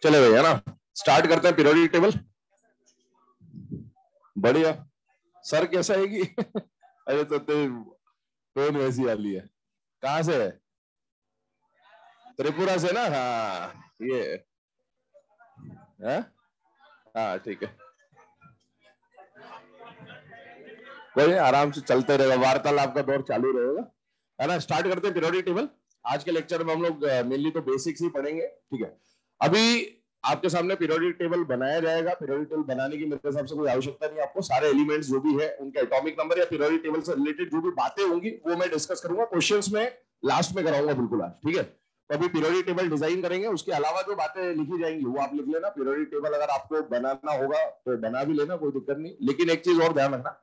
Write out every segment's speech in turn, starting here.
चले भैया है ना, स्टार्ट करते हैं पीरियोडिक टेबल। बढ़िया। सर कैसा है कि अरे तो टोन वैसी वाली है। कहाँ से है? त्रिपुरा से ना। हाँ ये है। हाँ ठीक है, कोई आराम से चलते रहेगा, वार्तालाप का दौर चालू रहेगा, है ना। स्टार्ट करते हैं पीरियोडिक टेबल। आज के लेक्चर में हम लोग मेनली तो बेसिक्स ही पढ़ेंगे, ठीक है। अभी आपके सामने पीरियोडिक टेबल बनाया जाएगा। पीरियोडिक टेबल बनाने की मेरे हिसाब से कोई आवश्यकता नहीं, आपको सारे एलिमेंट्स जो भी है उनके एटॉमिक नंबर या पीरियोडिक टेबल से रिलेटेड जो भी बातें होंगी वो मैं डिस्कस करूंगा, क्वेश्चंस में लास्ट में कराऊंगा बिल्कुल आज, ठीक है। तो अभी पीरियोडिक टेबल डिजाइन करेंगे, उसके अलावा जो बातें लिखी जाएंगी वो आप लिख लेना। पीरियोडिक टेबल अगर आपको बनाना होगा तो बना भी लेना, कोई दिक्कत नहीं। लेकिन एक चीज और ध्यान रखना,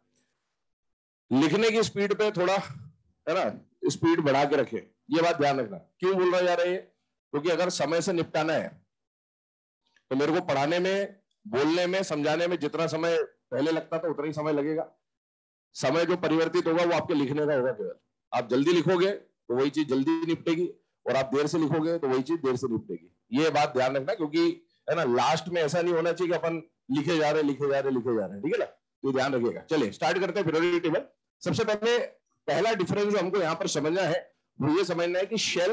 लिखने की स्पीड पे थोड़ा, है ना, स्पीड बढ़ा के रखें। ये बात ध्यान रखना। क्यों बोल रहा जा रहा है? क्योंकि अगर समय से निपटाना है तो मेरे को पढ़ाने में, बोलने में, समझाने में जितना समय पहले लगता था उतना ही समय लगेगा। समय जो परिवर्तित होगा वो आपके लिखने का होगा केवल। आप जल्दी लिखोगे तो वही चीज जल्दी निपटेगी, और आप देर से लिखोगे तो वही चीज देर से निपटेगी। ये बात ध्यान रखना, क्योंकि है ना, लास्ट में ऐसा नहीं होना चाहिए कि अपन लिखे जा रहे लिखे जा रहे लिखे जा रहे हैं, ठीक है ना। तो ध्यान रखिएगा। चलिए स्टार्ट करते हैं पीरियोडिक टेबल। सबसे पहले पहला डिफरेंस जो हमको यहाँ पर समझना है वो ये समझना है कि शेल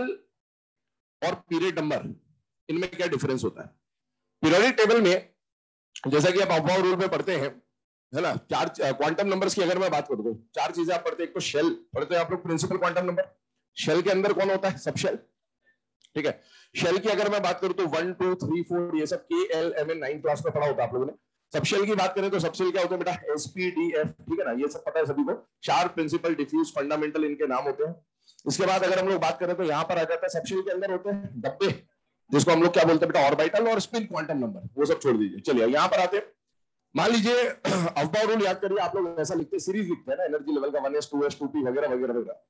और पीरियड नंबर, इनमें क्या डिफरेंस होता है। पीरियोडिक टेबल में जैसा कि आप अफवाह रूल में पढ़ते हैं, है ना, चार क्वांटम नंबर्स की अगर मैं बात करूं तो चार चीजें आप पढ़ते हैं। एक तो शेल पढ़ते हैं आप लोग, प्रिंसिपल क्वांटम नंबर। शेल के अंदर कौन होता है? सब शेल, ठीक है। शेल की अगर मैं बात करूं तो 1 2 3 4 ये सब KLMN 9 क्लास में पढ़ा होता है आप लोगों ने। सबशेल की बात करें तो सबशेल क्या होता है बेटा? SPDF, ठीक है ना, ये सब पता है सभी को। चार प्रिंसिपल, डिफ्यूज, फंडामेंटल इनके नाम होते हैं। इसके बाद अगर हम लोग बात करें तो यहाँ पर आ जाता है सबशेल के अंदर होते हैं डब्बे, जिसको हम लोग क्या बोलते हैं बेटा? ऑर्बिटल और स्पिन क्वांटम नंबर। वो सब छोड़ दीजिए, चलिए यहाँ पर आते हैं। मान लीजिए अफबार रूल याद करिए, आप लोग ऐसा लिखते हैं, सीरीज लिखते हैं ना, एनर्जी लेवल का 1s 2s 2p वगैरह वगैरह वगैरह।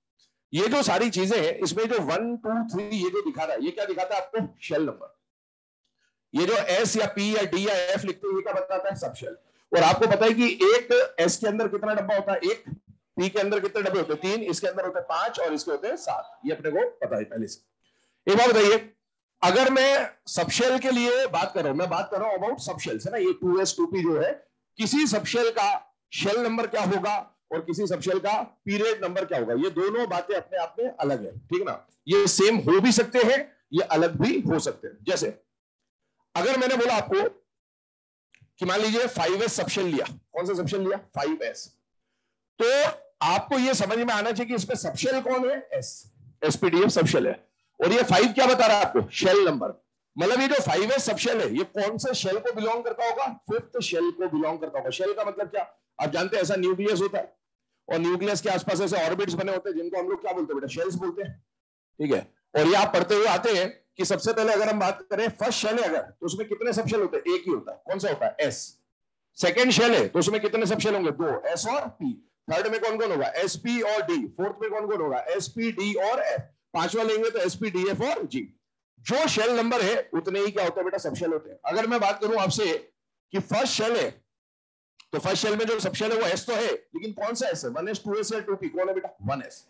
ये जो सारी चीजें हैं इसमें जो 1 2 3 ये जो दिखा रहा है, ये क्या दिखाता है आपको? Shell number. ये जो S या P या D या F लिखते हैं ये क्या बताता है? सब शेल। और आपको पता है कि एक S के अंदर कितना डब्बा होता है? एक। P के अंदर कितने डब्बे होते हैं? 3। इसके अंदर होते हैं 5 और इसके होते हैं 7। ये अपने को पता है पहले से। एक बात बताइए, अगर मैं सबशेल के लिए बात कर रहा हूं, मैं बात कर रहा हूं अबाउट सबशेल है ना, ये 2s 2p जो है, किसी सबशेल का शेल नंबर क्या होगा और किसी सबशेल का पीरियड नंबर क्या होगा, ये दोनों बातें अपने आप में अलग है, ठीक है ना। ये सेम हो भी सकते हैं, ये अलग भी हो सकते हैं। जैसे अगर मैंने बोला आपको कि मान लीजिए 5s सबशेल लिया, कौन सा सबशेल लिया? 5s। तो आपको ये समझ में आना चाहिए कि इसमें सबशेल कौन है? S, SPDF सबशेल है। और ये 5 क्या बता रहा है आपको? Shell number. मतलब ये जो 5s सबशेल है ये कौन से शेल को बिलोंग करता होगा? 5th शेल को बिलोंग करता होगा। शेल का मतलब क्या? आप जानते हैं ऐसा न्यूक्लियस होता है और न्यूक्लियस के आसपास ऐसे ऑर्बिट्स बने होते हैं जिनको हम लोग क्या बोलते हैं बेटा? शेल्स बोलते हैं, ठीक है। और ये आप पढ़ते हुए आते हैं कि सबसे पहले अगर हम बात करें फर्स्ट शेल है अगर, तो उसमें कितने सबशेल होते हैं? एक ही होता है। कौन सा होता है? S। सेकेंड शेल है तो उसमें कितने सबशेल होंगे? 2, S और P। थर्ड में कौन कौन होगा? SP और D। फोर्थ में कौन कौन होगा? SP D और F। पांचवा लेंगे तो SP DF और G। जो शेल नंबर है उतने ही क्या होते हैं बेटा? सबशेल होते हैं। अगर मैं बात करूं आपसे कि फर्स्ट शेल है तो फर्स्ट शेल में जो सबशेल है वो S तो है, लेकिन कौन सा S है? 1s 2s या 2p? कौन है बेटा? 1s।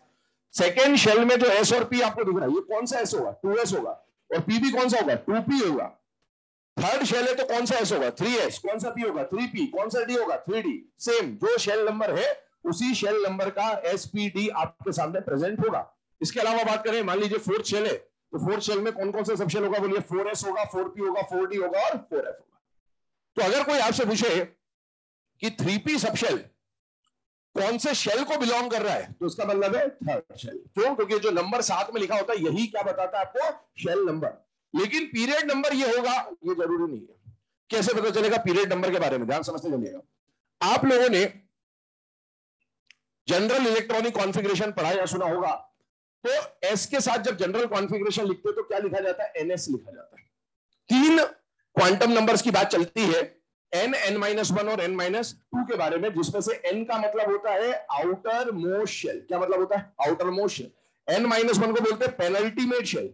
सेकेंड शेल में जो S और P आपको दिख रहा है ये कौन सा S होगा? 2s होगा। और P भी कौन सा होगा? 2p होगा। थर्ड शेल है तो कौन सा S होगा? 3s। कौन सा P होगा? 3p। कौन सा D होगा? 3d। सेम जो शेल नंबर है उसी शेल नंबर का SPD आपके सामने प्रेजेंट होगा। इसके अलावा बात करें, मान लीजिए फोर्थ शेल है तो फोर्थ शेल में कौन कौन सा सबशेल होगा? बोलिए। 4s होगा, 4p होगा, 4d होगा और 4f होगा। तो अगर कोई आपसे पूछे कि 3p सबशेल कौन से शेल को बिलोंग कर रहा है तो उसका मतलब है थर्ड शेल। क्यों? क्योंकि जो नंबर साथ में लिखा होता है यही क्या बताता है आपको? Shell number. लेकिन पीरियड नंबर ये होगा, ये जरूरी नहीं है। कैसे पता चलेगा पीरियड नंबर के बारे में? ध्यान समझते चलिएगा। आप लोगों ने जनरल इलेक्ट्रॉनिक कॉन्फ़िगरेशन पढ़ा या सुना होगा, तो S के साथ जब जनरल कॉन्फ़िगरेशन लिखते तो क्या लिखा जाता है? NS लिखा जाता है। 3 क्वांटम नंबर्स की बात चलती है, n, n-1 और n-2 के बारे में, जिसमें से n का मतलब होता है आउटर मोस्ट शेल। क्या मतलब होता है? Outer most shell. n-1 को बोलते हैं पेनल्टीमेट शेल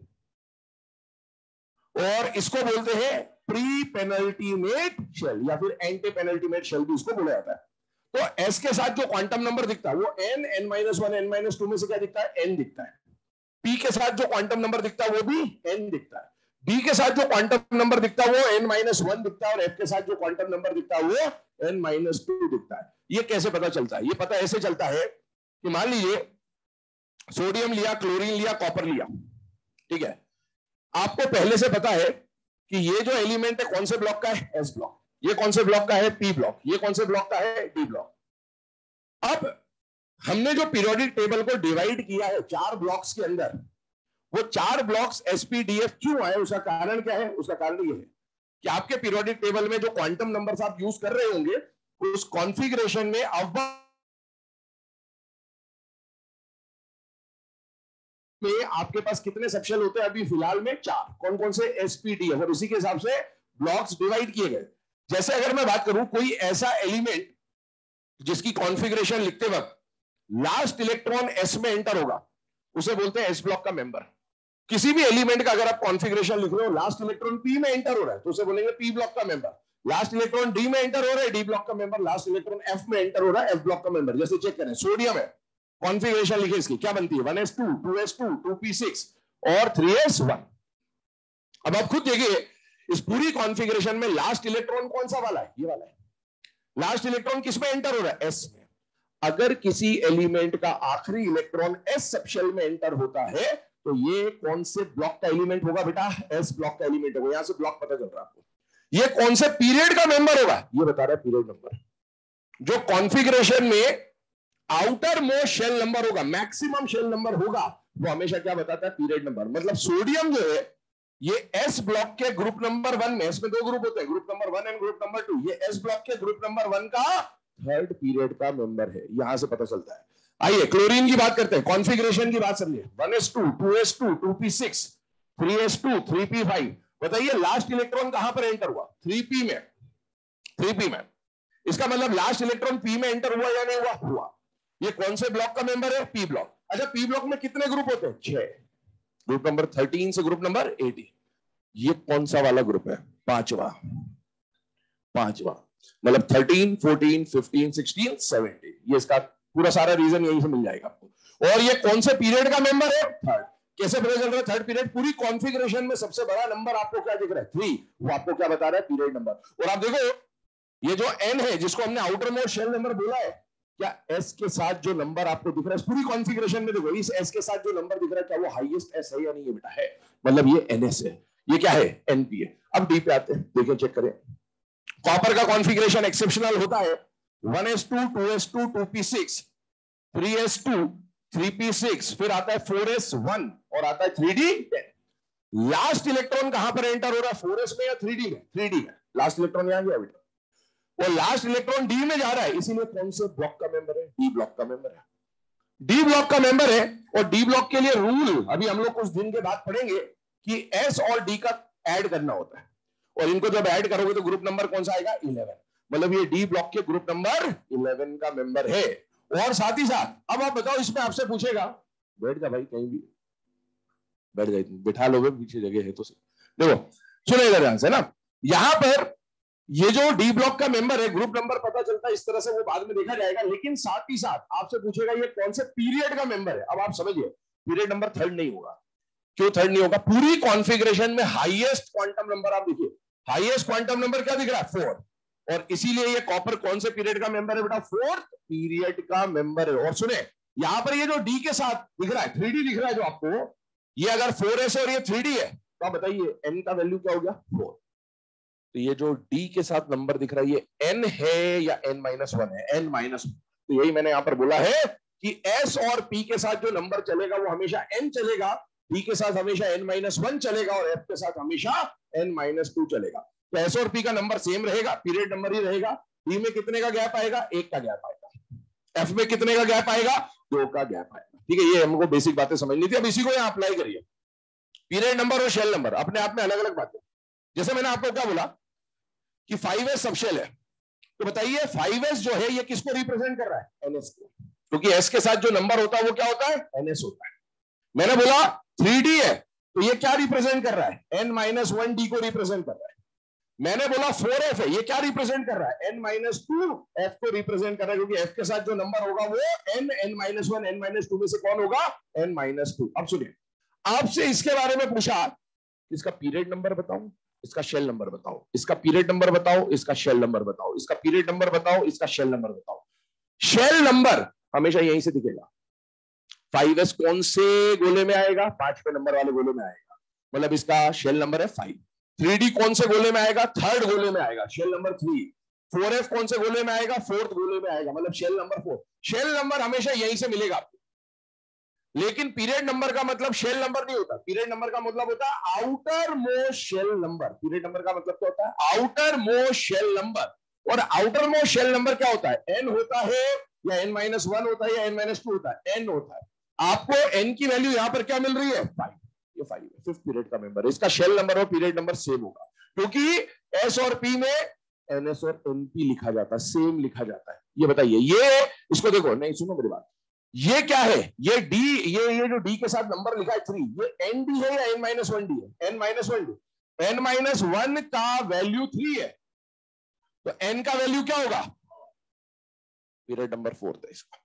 और इसको बोलते हैं प्री पेनल्टीमेट शेल या फिर एंटी पेनल्टीमेट शेल भी इसको बोला जाता है। तो S के साथ जो क्वांटम नंबर दिखता है वो n, n-1, n-2 में से क्या दिखता है? n दिखता है। P के साथ जो क्वांटम नंबर दिखता है वो भी n दिखता है। डी के साथ जो क्वांटम नंबर दिखता है वो n-1 दिखता है और एफ के साथ जो क्वांटम नंबर दिखता है वो n-2 दिखता है। ये कैसे पता चलता है? ये पता ऐसे चलता है कि मान लीजिए सोडियम लिया, क्लोरीन लिया, कॉपर लिया, ठीक है। आपको पहले से पता है कि ये जो एलिमेंट है कौन से ब्लॉक का है? S block. ये कौन से ब्लॉक का है? P block. ये कौन से ब्लॉक का है? D block. अब हमने जो पीरियोडिक टेबल को डिवाइड किया है 4 ब्लॉक्स के अंदर, वो 4 ब्लॉक्स एसपीडीएफ क्यों आए? उसका कारण क्या है? उसका कारण ये है कि आपके पीरियोडिक टेबल में जो क्वांटम नंबर्स आप यूज कर रहे होंगे उस कॉन्फ़िगरेशन में आपके पास कितने सबशेल होते हैं? अभी फिलहाल में 4। कौन कौन से? एसपीडीएफ। और इसी के हिसाब से ब्लॉक्स डिवाइड किए गए। जैसे अगर मैं बात करूं कोई ऐसा एलिमेंट जिसकी कॉन्फ़िगरेशन लिखते वक्त लास्ट इलेक्ट्रॉन एस में एंटर होगा, उसे बोलते हैं एस ब्लॉक का मेंबर। किसी भी एलिमेंट का अगर आप कॉन्फ़िगरेशन लिख रहे हो लास्ट इलेक्ट्रॉन पी में एंटर हो रहा है तो उसे बोलेंगे पी ब्लॉक का मेंबर। लास्ट इलेक्ट्रॉन डी में एंटर हो रहा है, डी ब्लॉक का मेंबर। लास्ट इलेक्ट्रॉन एफ में एंटर हो रहा है, एफ ब्लॉक का मेंबर। जैसे चेक करें, सोडियम है, कॉन्फ़िगरेशन लिखे इसकी, क्या बनती है? 1s2, 2s2, 2p6 और 3s1। अब आप खुद देखिए इस पूरी कॉन्फ़िगरेशन में लास्ट इलेक्ट्रॉन कौन सा वाला है? ये वाला है। लास्ट इलेक्ट्रॉन किस में एंटर हो रहा है? एस में। अगर किसी एलिमेंट का आखिरी इलेक्ट्रॉन एस सबशेल में एंटर होता है तो ये कौन से ब्लॉक का एलिमेंट होगा बेटा? एस ब्लॉक का एलिमेंट होगा। यहां से ब्लॉक पता चल रहा है आपको। ये कौन से पीरियड का मेंबर होगा? ये बता रहा है पीरियड नंबर। जो कॉन्फ़िगरेशन में आउटर मोस्ट शेल नंबर होगा, मैक्सिमम शेल नंबर होगा, वो हमेशा क्या बताता है? Period number. मतलब सोडियम जो है ये एस ब्लॉक के ग्रुप नंबर 1 में, इसमें 2 ग्रुप होते हैं, group number 1 and group number 2, ये एस ब्लॉक के ग्रुप नंबर 1 का 3rd पीरियड का मेंबर है। यहां से पता चलता है। आइए क्लोरीन की बात करते हैं, कॉन्फ़िगरेशन की बात समझिए। 1s2, 2s2, 2p6, 3s2, 3p5। बताइए लास्ट इलेक्ट्रॉन कहां पर एंटर हुआ? 3p में। 3p में। इसका मतलब लास्ट इलेक्ट्रॉन p में एंटर हुआ या नहीं हुआ? हुआ। ये कौन से ब्लॉक का मेंबर है? p block. अच्छा, p ब्लॉक में कितने ग्रुप होते हैं? 6। ग्रुप नंबर 13 से ग्रुप नंबर 18। ये कौन सा वाला ग्रुप है? 5वां। मतलब 13, 14, 15, 16, 17। ये इसका पूरा सारा रीजन यहीं से मिल जाएगा आपको। और ये कौन से पीरियड का मेंबर है? 3rd। कैसे पता चल रहा है 3rd पीरियड? पूरी कॉन्फ़िगरेशन में सबसे बड़ा नंबर आपको क्या दिख रहा है? 3। वो आपको क्या बता रहा है? Period number. और आप देखो ये जो n है जिसको हमने आउटर मोस्ट शेल नंबर बोला है, क्या s के साथ जो नंबर आपको दिख रहा है पूरी कॉन्फ़िगरेशन में, देखो इस s के साथ जो नंबर दिख रहा है क्या वो हाईएस्ट s है या नहीं? ये बेटा है। मतलब ये ns है। ये क्या है? np है। अब d पे आते हैं, देखिए चेक करें। कॉपर का कॉन्फ़िगरेशन एक्सेप्शनल होता है। 1s2, 2s2, 2p6, 3s2, 3p6, फिर आता है 4s1 और आता है 3d10। लास्ट इलेक्ट्रॉन कहां पर एंटर हो रहा है? 4s में या 3d में? 3d में। लास्ट इलेक्ट्रॉन यहां गया बेटा। और लास्ट इलेक्ट्रॉन डी में जा रहा है, इसीलिए कौन से ब्लॉक का मेंबर है? डी ब्लॉक का मेंबर है। डी ब्लॉक का मेंबर है। और डी ब्लॉक के लिए रूल अभी हम लोग कुछ दिन के बाद पढ़ेंगे कि एस और डी का ऐड करना होता है। और इनको जब ऐड करोगे तो ग्रुप नंबर कौन सा आएगा? 11। मतलब ये डी ब्लॉक के ग्रुप नंबर 11 का मेंबर है। और साथ ही साथ अब आप बताओ, इसमें आपसे पूछेगा, बैठ जा भाई, कहीं भी बैठ जाए, बिठा लोगे, पीछे जगह है तो। देखो सुनेगा ध्यान से ना, यहां पर ये जो डी ब्लॉक का मेंबर है, ग्रुप नंबर पता चलता है इस तरह से, वो बाद में देखा जाएगा। लेकिन साथ ही साथ आपसे पूछेगा ये कौन से पीरियड का मेंबर है। अब आप समझिए पीरियड नंबर 3rd नहीं होगा। क्यों 3rd नहीं होगा? पूरी कॉन्फ़िगरेशन में हाईएस्ट क्वांटम नंबर आप देखिए, हाईएस्ट क्वांटम नंबर क्या दिख रहा है? 4। और इसीलिए ये कॉपर कौन से पीरियड का मेंबर है बेटा? 4th पीरियड का मेंबर है। और सुने यहां पर ये जो डी के साथ दिख रहा है, 3d दिख रहा है जो आपको, ये अगर 4s और ये 3d है तो आप बताइए n का वैल्यू क्या हो गया? 4। तो ये जो d के साथ नंबर दिख रहा है ये n है या n-1 है? n-1। तो यही मैंने यहां पर बोला है कि s और p के साथ जो नंबर चलेगा वो हमेशा n चलेगा, d के साथ हमेशा n-1 चलेगा और f के साथ हमेशा n-2 चलेगा। तो s और p का नंबर सेम रहेगा, पीरियड नंबर ही रहेगा। d में कितने का गैप आएगा? 1 का गैप आएगा। f में कितने का गैप आएगा? 2 का गैप आएगा। ठीक है, ये हमको बेसिक बातें समझनी थी। अब इसी को यहां अप्लाई करिए। पीरियड नंबर और शेल नंबर अपने आप में अलग अलग बातें। जैसे मैंने आपको क्या बोला कि 5s सबशेल है, तो बताइए 5s जो है ये किसको रिप्रेजेंट कर रहा है? ns को। क्योंकि s के साथ जो नंबर होता है वो क्या होता है? ns होता है। मैंने बोला 3d है तो ये क्या रिप्रेजेंट कर रहा है? n-1d को रिप्रेजेंट कर रहा है। मैंने बोला 4f है, ये क्या रिप्रेजेंट कर रहा है? n-2f को रिप्रेजेंट कर रहा है, क्योंकि f के साथ जो नंबर होगा वो n-1 n-2 में से कौन होगा? n-2। अब सुनिए, आपसे इसके बारे में पूछा इसका पीरियड नंबर बताओ, इसका शेल नंबर बताओ, इसका पीरियड नंबर बताओ, इसका शेल नंबर बताओ, इसका पीरियड नंबर बताओ, इसका शेल नंबर बताओ। शेल नंबर हमेशा यहीं से दिखेगा। 5s कौन से गोले में आएगा? 5वें नंबर वाले गोले में आएगा, मतलब इसका शेल नंबर है 5। 3D कौन से गोले में आएगा? 3rd गोले में आएगा, शेल नंबर 3। 4f कौन से गोले में आएगा? 4th गोले में आएगा, मतलब शेल नंबर 4। शेल नंबर हमेशा यहीं से मिलेगा आपको। लेकिन पीरियड नंबर का मतलब शेल नंबर नहीं होता। पीरियड नंबर का मतलब होता है outer most shell number. Period number का मतलब क्या होता है? Outer most shell number. और आउटर मोस्ट शेल नंबर क्या होता है? n होता है या n-1 होता है या n-2 होता है? n होता है। आपको n की वैल्यू यहां पर क्या मिल रही है? 5। ये 5 है, 5th पीरियड का मेंबर। इसका शेल नंबर और पीरियड नंबर सेम होगा, क्योंकि s और p में ns और np लिखा जाता है, सेम लिखा जाता है। ये बताइए, ये इसको देखो, नहीं सुनो मेरी बात, ये क्या है? ये d, ये जो d के साथ नंबर लिखा है 3, ये nd है या n-1d है? n-1d। n-1 का वैल्यू 3 है, तो n का वैल्यू क्या होगा? पीरियड नंबर 4 है इसका।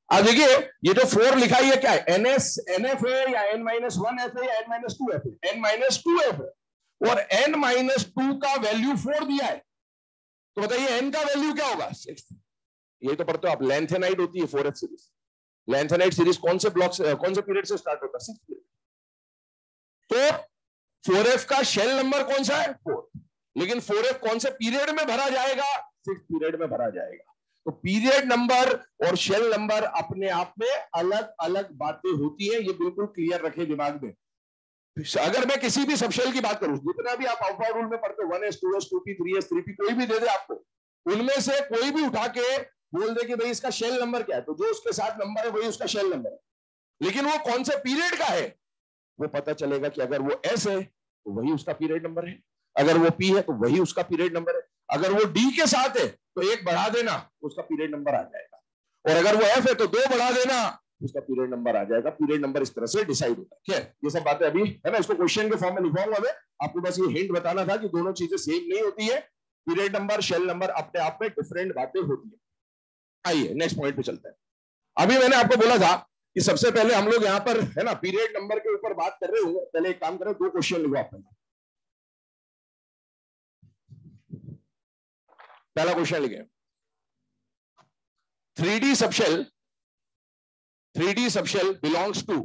अब देखिए, ये जो 4 लिखा है ये क्या है? nf है या n-1f है या n-2f है? n-2f है, और n-2 का वैल्यू 4 दिया है, तो बताइए n का वैल्यू क्या होगा? 6। ये तो पढ़ते हो आप, लेंथेनाइट होती है 4f सीरीज। लेंथेनाइट सीरीज कौन से ब्लॉक से, कौन से पीरियड से स्टार्ट होता है? 6th period. तो 4f का शेल नंबर कौन सा है? 4। लेकिन 4f कौन से पीरियड में भरा जाएगा? 6th पीरियड में भरा जाएगा। तो पीरियड नंबर और शेल नंबर अपने आप में अलग अलग बातें होती है, ये बिल्कुल क्लियर रखे दिमाग में। अगर मैं किसी भी सबशेल की बात करूं, जितना भी आप आउटवर्ड रूल में पढ़ते हो, 1s 2s 2p 3s 3p, कोई भी दे दे आपको, उनमें से कोई भी उठा के बोल दे कि भाई इसका शेल नंबर क्या है, तो जो उसके साथ नंबर है वही उसका शेल नंबर है। लेकिन वो कौन से पीरियड का है वो पता चलेगा कि अगर वो एस है तो वही उसका पीरियड नंबर है, अगर वो पी है तो वही उसका पीरियड नंबर है, अगर वो डी के साथ है तो 1 बढ़ा देना उसका पीरियड नंबर आ जाएगा, और अगर वो एफ है तो 2 बढ़ा देना उसका पीरियड नंबर आ जाएगा। पीरियड नंबर इस तरह से डिसाइड होता है। क्या ये सब बातें अभी है ना, इसको क्वेश्चन के फॉर्म में लिखवाऊंगा मैं, आपको बस ये हिंट बताना था कि दोनों चीजें सेम नहीं होती है। पीरियड नंबर शेल नंबर अपने आप में डिफरेंट बातें होती है। आइए नेक्स्ट पॉइंट पे चलते हैं। अभी मैंने आपको बोला था कि सबसे पहले हम लोग यहाँ पर है ना पीरियड नंबर के ऊपर बात कर रहे होंगे। पहले एक काम करें, 2 क्वेश्चन लिखो आप। पहला क्वेश्चन लिखे, 3D subshell, 3D subshell belongs to,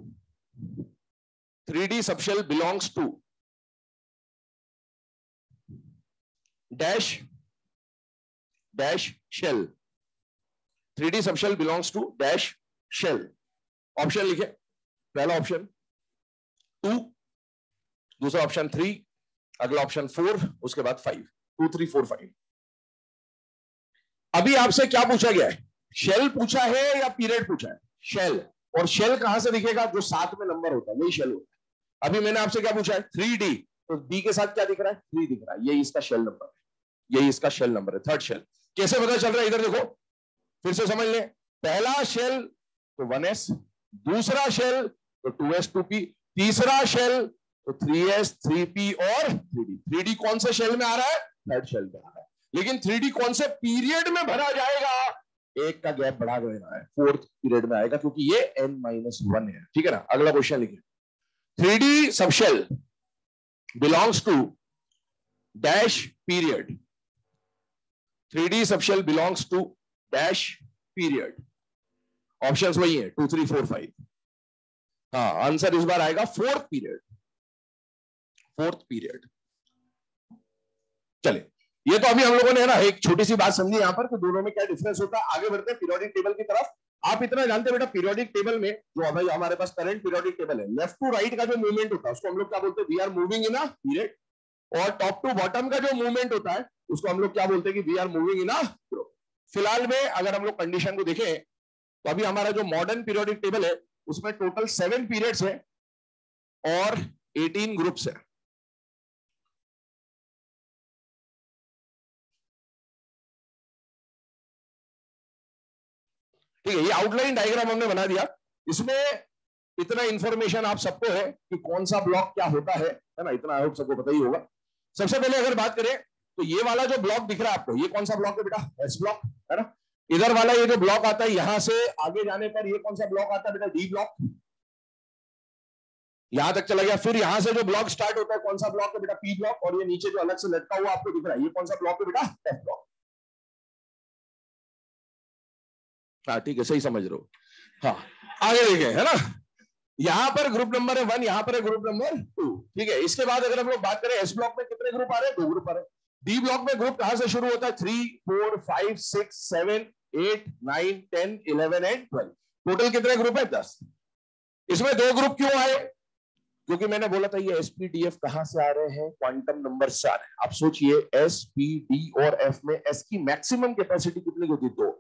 3D subshell belongs to dash dash shell, 3D subshell belongs to dash shell। Option लिखे, पहला ऑप्शन 2, दूसरा ऑप्शन 3, अगला ऑप्शन 4, उसके बाद 5। 2 3 4 5। अभी आपसे क्या पूछा गया है? शेल पूछा है या पीरियड पूछा है? शेल। और शेल कहां से दिखेगा? जो साथ में नंबर होता है वही शेल होता है। अभी मैंने आपसे क्या पूछा है? 3D, तो D के साथ क्या दिख रहा है? 3 दिख रहा है, यही इसका शेल नंबर है, यही इसका शेल नंबर है, 3rd शेल। कैसे पता चल रहा है? इधर देखो, फिर से समझ लें। पहला शेल तो 1s, दूसरा शेल तो 2s 2p, तीसरा शेल तो 3s 3p और 3D। 3D कौन से शेल में आ रहा है? 3rd शेल में आ रहा है। लेकिन 3D कौन से पीरियड में भरा जाएगा? एक का गैप बढ़ा देना है, 4th पीरियड में आएगा, क्योंकि ये n-1 है। ठीक है ना? अगला क्वेश्चन लिखिए, 3D subshell belongs to dash period, 3D subshell belongs to dash period। Options वही है 2 3 4 5। हाँ, आंसर इस बार आएगा 4th पीरियड, 4th पीरियड। चले, ये तो अभी हम लोगों ने है ना एक छोटी सी बात समझी यहां पर कि दोनों में क्या डिफरेंस होता है। आगे बढ़ते हैं पीरियोडिक टेबल की तरफ। आप इतना जानते हैं बेटा, पीरियोडिक टेबल में जो अभी हमारे पास करंट पीरियोडिक टेबल है, लेफ्ट टू राइट का जो मूवमेंट होता है उसको हम लोग क्या बोलते हैं? We are moving in a period. और टॉप टू बॉटम का जो मूवमेंट होता है उसको हम लोग क्या बोलते हैं? कि we are moving in a group. फिलहाल में अगर हम लोग कंडीशन को देखें तो अभी हमारा जो मॉडर्न पीरियोडिक टेबल है उसमें टोटल 7 पीरियड्स है और 18 ग्रुप्स है। ठीक है, ये आउटलाइन डायग्राम हमने बना दिया। इसमें इतना इंफॉर्मेशन आप सबको है कि कौन सा ब्लॉक क्या होता है ना, इतना आई होप सबको पता ही होगा। सबसे पहले अगर बात करें तो ये वाला जो ब्लॉक दिख रहा है आपको, ये कौन सा ब्लॉक है बेटा? एस ब्लॉक है ना। इधर वाला ये जो ब्लॉक आता है, यहां से आगे जाने पर ये कौन सा ब्लॉक आता है बेटा? D block. यहां तक चला गया। फिर यहां से जो ब्लॉक स्टार्ट होता है, कौन सा ब्लॉक है बेटा? P block. और ये नीचे जो अलग से लटका हुआ आपको दिख रहा है, ये कौन सा ब्लॉक है बेटा? F block. हाँ ठीक है, सही समझ रहे हो। हाँ आगे देखें, है ना, यहां पर ग्रुप नंबर है 1, यहां पर है ग्रुप नंबर 2। ठीक है, इसके बाद अगर हम लोग बात करें एस ब्लॉक में कितने ग्रुप आ रहे हैं? 2 ग्रुप आ रहे हैं। डी ब्लॉक में ग्रुप कहां से शुरू होता है? 3 4 5 6 7 8 9 10 11 एंड 12। टोटल कितने ग्रुप है? 10। इसमें 2 ग्रुप क्यों आए? क्योंकि मैंने बोला था ये एसपीडीएफ कहां से आ रहे हैं? क्वांटम नंबर से आ रहे हैं। आप सोचिए, एस पी डी और एफ में एस की मैक्सिमम कैपेसिटी कितनी होती है? 2।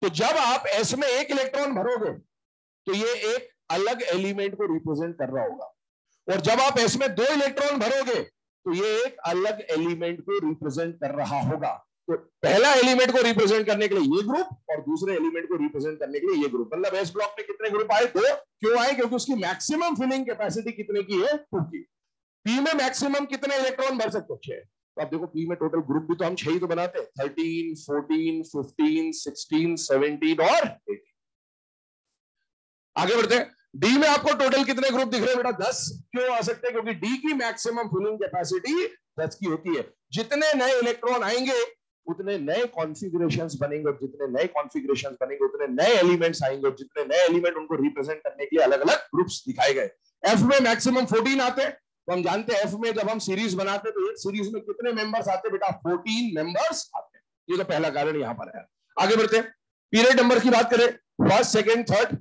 तो जब आप एस में 1 इलेक्ट्रॉन भरोगे तो ये एक अलग एलिमेंट को रिप्रेजेंट कर रहा होगा, और जब आप एस में 2 इलेक्ट्रॉन भरोगे तो ये एक अलग एलिमेंट को रिप्रेजेंट कर रहा होगा। तो पहला एलिमेंट को रिप्रेजेंट करने के लिए ये ग्रुप और दूसरे एलिमेंट को रिप्रेजेंट करने के लिए ये ग्रुप। मतलब एस ब्लॉक में कितने ग्रुप आए? 2। क्यों आए? क्योंकि उसकी मैक्सिमम फिलिंग कैपेसिटी कितने की है? 2 की। पी में मैक्सिमम कितने इलेक्ट्रॉन भर सकते हो? 6। तो आप देखो पी में टोटल ग्रुप भी तो हम 6 ही तो बनाते हैं, 13 14 15 16 17 और 18। आगे बढ़ते हैं। डी में आपको टोटल कितने ग्रुप दिख रहे हैं बेटा? 10। क्यों आ सकते हैं? क्योंकि डी की मैक्सिमम फिलिंग कैपेसिटी 10 की होती है। जितने नए इलेक्ट्रॉन आएंगे उतने नए कॉन्फ़िगरेशंस बनेंगे, और जितने नए कॉन्फ़िगरेशंस बनेंगे उतने नए एलिमेंट्स आएंगे, और जितने नए एलिमेंट उनको रिप्रेजेंट करने के लिए अलग अलग ग्रुप्स दिखाए गए। एफ में मैक्सिमम 14 आते हैं। तो हम जानते हैं एफ में जब हम सीरीज बनाते हैं तो एक सीरीज में कितने मेंबर्स आते हैं बेटा? 14 मेंबर्स आते हैं। ये तो पहला कारण यहां पर है। आगे बढ़ते हैं। पीरियड नंबर की बात करें, फर्स्ट सेकेंड थर्ड।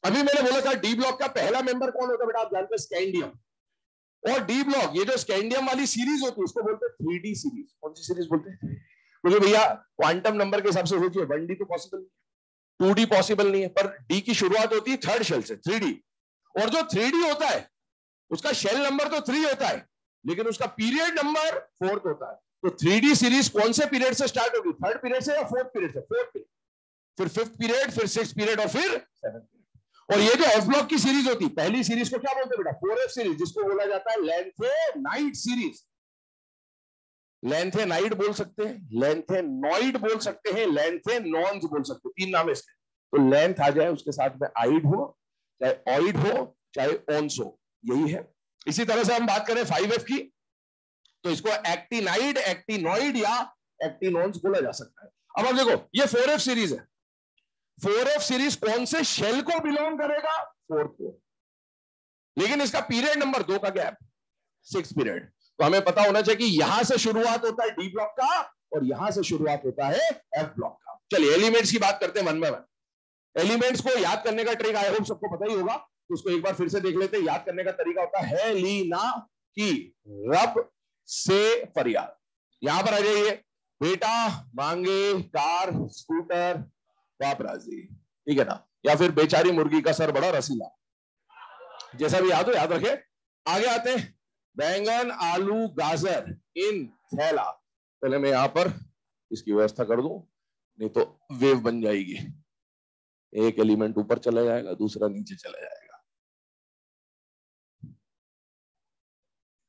अभी मैंने बोला था डी ब्लॉक का पहला मेंबर कौन होता है बेटा? आप जानते हैं स्कैंडियम। और डी ब्लॉक, ये जो स्कैंडियम वाली सीरीज होती है उसको बोलते हैं 3D सीरीज। कौन सी सीरीज बोलते हैं? क्योंकि भैया क्वांटम नंबर के हिसाब से सोचिए, 1D तो पॉसिबल नहीं है, 2D पॉसिबल नहीं है, पर डी की शुरुआत होती है थर्ड शेल से, 3D। और जो 3D होता है उसका शेल नंबर तो 3 होता है, लेकिन उसका पीरियड नंबर 4 होता है। तो 3D सीरीज कौन से पीरियड से स्टार्ट होगी? थर्ड पीरियड से या फोर्थ पीरियड से? फोर्थ पीरियड, फिर फिफ्थ पीरियड, फिर सिक्स पीरियड और फिर सेवंथ पीरियड। और ये जो एफ ब्लॉक की सीरीज होती है, पहली सीरीज को क्या बोलते हैं बेटा? 4F सीरीज, जिसको बोला जाता है लेंथेनाइड सीरीज। लेंथेनाइड बोल सकते हैं, लेंथेनॉइड बोल सकते हैं, लेंथेनॉन्स बोल सकते हैं, 3 नाम है इसके। तो लेंथ आ जाए उसके साथ में आइड हो, चाहे ऑइड हो, चाहे ऑन्स हो, यही है। इसी तरह से हम बात करें 5F की, तो इसको एक्टिनाइड, एक्टिनॉइड या एक्टिनॉन्स बोला जा सकता है। अब आप देखो, ये 4F सीरीज है। 4F सीरीज कौन से शेल को बिलोंग करेगा? फोर्थ को। लेकिन इसका पीरियड नंबर 2 का गैप, 6 पीरियड। तो हमें पता होना चाहिए कि यहां से शुरुआत होता है डी ब्लॉक का और यहां से शुरुआत होता है एफ ब्लॉक का। चलिए एलिमेंट्स की बात करते हैं 1 बाय 1। एलिमेंट्स को याद करने का ट्रिक आई होप सबको पता ही होगा, तो उसको एक बार फिर से देख लेते हैं। याद करने का तरीका होता है लीना की रब से फरियाद। यहां पर आ जाइए, बेटा मांगे कार स्कूटर बाप राजी, ठीक है ना, या फिर बेचारी मुर्गी का सर बड़ा रसीला, जैसा भी याद हो याद रखे। आगे आते हैं, बैंगन आलू गाजर इन थैला। पहले मैं यहां पर इसकी व्यवस्था कर दूं, नहीं तो वेव बन जाएगी, एक एलिमेंट ऊपर चला जाएगा, दूसरा नीचे चला जाएगा।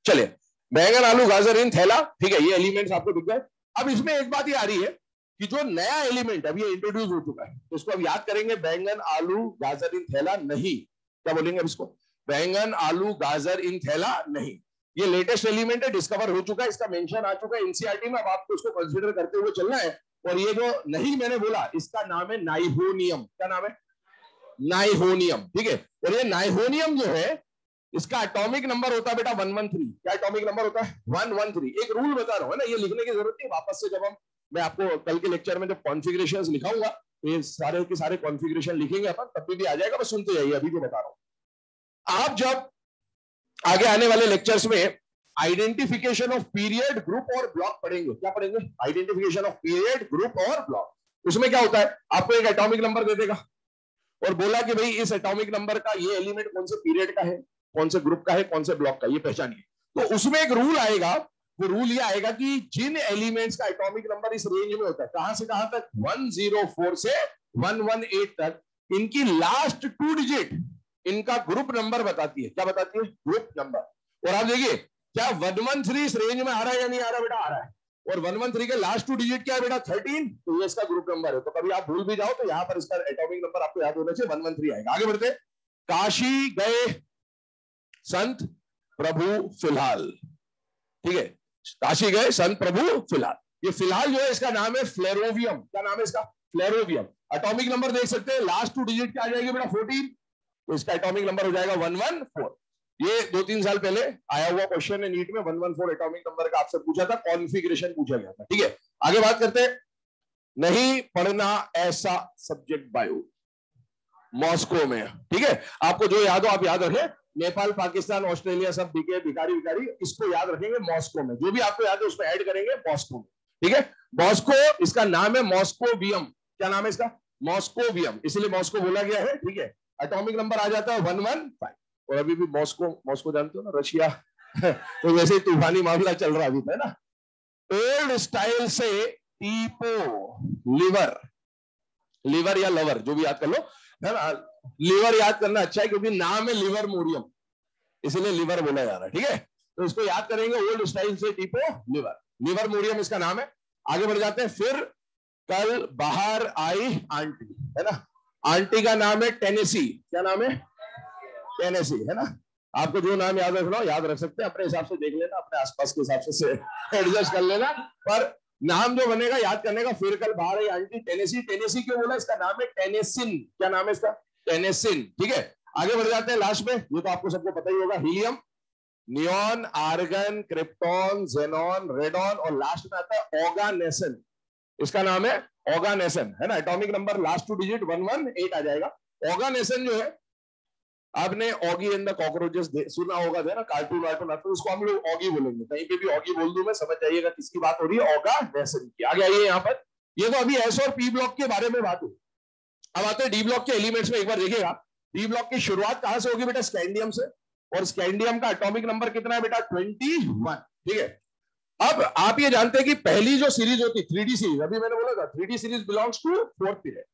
चलिए, बैंगन आलू गाजर इन थैला, ठीक है, ये एलिमेंट्स आपको दिख गए। अब इसमें एक बात ये आ रही है कि जो नया एलिमेंट अभी इंट्रोड्यूस हो चुका है, तो इसको अब याद करेंगे, बैंगन आलू गाजर इन थैला नहीं। क्या बोलेंगे अब इसको? बैंगन आलू गाजर इन थैला नहीं। ये लेटेस्ट एलिमेंट है, डिस्कवर हो चुका है, इसका मेंशन आ चुका है एनसीईआरटी में। अब आपको इसको कंसीडर करते हुए चलना है। और ये जो नहीं मैंने बोला, इसका नाम है नाइहोनियम। क्या नाम है? नाइहोनियम, ठीक है। और ये नाइहोनियम जो है, इसका एटॉमिक नंबर होता है बेटा 113। क्या एटॉमिक नंबर होता है? 113। एक रूल बता रहा हूं, है ना, ये लिखने की जरूरत नहीं, वापस से जब मैं आपको कल के लेक्चर में जब कॉन्फ़िगरेशंस लिखाऊंगा तो ये सारे के सारे कॉन्फ़िगरेशन लिखेंगे अपन, तब भी आ जाएगा, बस सुनते जाइए, अभी भी बता रहा हूं। आप जब आगे आने वाले लेक्चर्स में आइडेंटिफिकेशन ऑफ पीरियड, ग्रुप और ब्लॉक पढ़ेंगे, क्या पढ़ेंगे? आइडेंटिफिकेशन ऑफ पीरियड, ग्रुप और ब्लॉक। उसमें क्या होता है, आपको एक एटॉमिक नंबर दे देगा और बोला कि भाई इस एटॉमिक नंबर का ये एलिमेंट कौन से पीरियड का है, कौन से ग्रुप का है, कौन से ब्लॉक का, ये पहचानिए। तो उसमें एक रूल आएगा, वो रूल ये आएगा कि जिन एलिमेंट्स का एटॉमिक नंबर इस रेंज में होता है, कहां से कहां तक? 104 से 118 तक, इनकी लास्ट 2 डिजिट इनका ग्रुप नंबर बताती है। क्या बताती है? Group number. और आप देखिए, क्या 113 इस रेंज में आ रहा है या नहीं आ रहा? बेटा आ रहा है। और 113 के लास्ट 2 डिजिट क्या है बेटा? 13। तो ये इसका ग्रुप नंबर है। तो कभी आप भूल भी जाओ तो यहां पर इसका एटॉमिक नंबर आपको याद होना चाहिए, 113 आएगा। आगे बढ़ते, काशी गए संत प्रभु फिलहाल, ठीक है, काशी गए संत प्रभु फिलहाल। ये फिलहाल जो है इसका नाम है फ्लेरोवियम। क्या नाम है इसका? फ्लेरोवियम। एटॉमिक नंबर देख सकते हैं, लास्ट 2 डिजिट क्या आ जाएगी बेटा? 14, तो इसका एटॉमिक नंबर हो जाएगा 114। ये 2-3 साल पहले आया हुआ क्वेश्चन है नीट में, 114 एटॉमिक नंबर का आपसे पूछा था, कॉन्फ़िगरेशन पूछा गया था। ठीक है, आगे बात करते हैं। नहीं पढ़ना ऐसा सब्जेक्ट बायो, मॉस्को में। ठीक है, आपको जो याद हो आप याद रखें, नेपाल, पाकिस्तान, ऑस्ट्रेलिया सब दिखे, भिखारी भिखारी, इसको याद रखेंगे मॉस्को में। जो भी आपको याद है उसको ऐड करेंगे मॉस्को में। ठीक है, मॉस्को, इसका नाम है मॉस्कोवियम। क्या नाम है इसका? मॉस्कोवियम, इसलिए मॉस्को बोला गया है। ठीक है, एटॉमिक नंबर आ जाता है 115। और अभी भी मॉस्को जानते हो ना, रशिया तो वैसे ही तूफानी मामला चल रहा अभी, है ना। ओल्ड स्टाइल से टीपो, लिवर, लिवर या लवर जो भी याद कर लो, है ना। लिवर याद करना अच्छा है क्योंकि नाम है लिवर मोरियम, इसलिए लिवर बोला जा रहा है। ठीक है, तो इसको याद करेंगे, ओल्ड स्टाइल से टीपो लिवर, लिवर मोरियम इसका नाम है। आगे बढ़ जाते हैं। फिर कल बाहर आई आंटी, है ना। आंटी का नाम है टेनेसी। क्या नाम है? टेनेसी, है ना। आपको जो नाम याद रखना हो याद रख सकते हैं, अपने हिसाब से देख लेना, अपने आसपास के हिसाब से एडजस्ट कर लेना, पर नाम जो बनेगा याद करने का। फिर कल बाहर आई आंटी टेनेसी। टेनेसी क्यों बोला? इसका नाम है टेनेसिन। क्या नाम है इसका? टेनेसिन। ठीक है, आगे बढ़ जाते हैं। लास्ट में, ये तो आपको सबको पता ही होगा, helium, neon, argon, krypton, xenon, radon, और लास्ट में आता है ऑर्गानेसन। इसका नाम है ऑर्गानेसन, है ना। एटॉमिक नंबर लास्ट 2 डिजिट 118 आ जाएगा। ऑर्गानेसन जो है, आपने ऑगी एंड द कॉकरोचेस सुना होगा, है ना, कार्टून वार्टून, तो उसको हम लोग ऑगी बोलेंगे। कहीं पे भी ऑगी बोल दूं मैं, समझ जाइएगा किसकी बात हो रही है, ऑर्गानेसन की। आगे आइए यहाँ पर, ये तो अभी एस और पी ब्लॉक के बारे में बात हुई। अब आते हैं डी ब्लॉक के एलिमेंट्स में। एक बार देखिएगा, डी ब्लॉक की शुरुआत कहां से होगी बेटा? स्कैंडियम से, और स्कैंडियम का एटॉमिक नंबर कितना है बेटा? 21। ठीक है, अब आप ये जानते हैं कि पहली जो सीरीज होती है 3D सीरीज, अभी मैंने बोला था 3D series belongs to 4th period.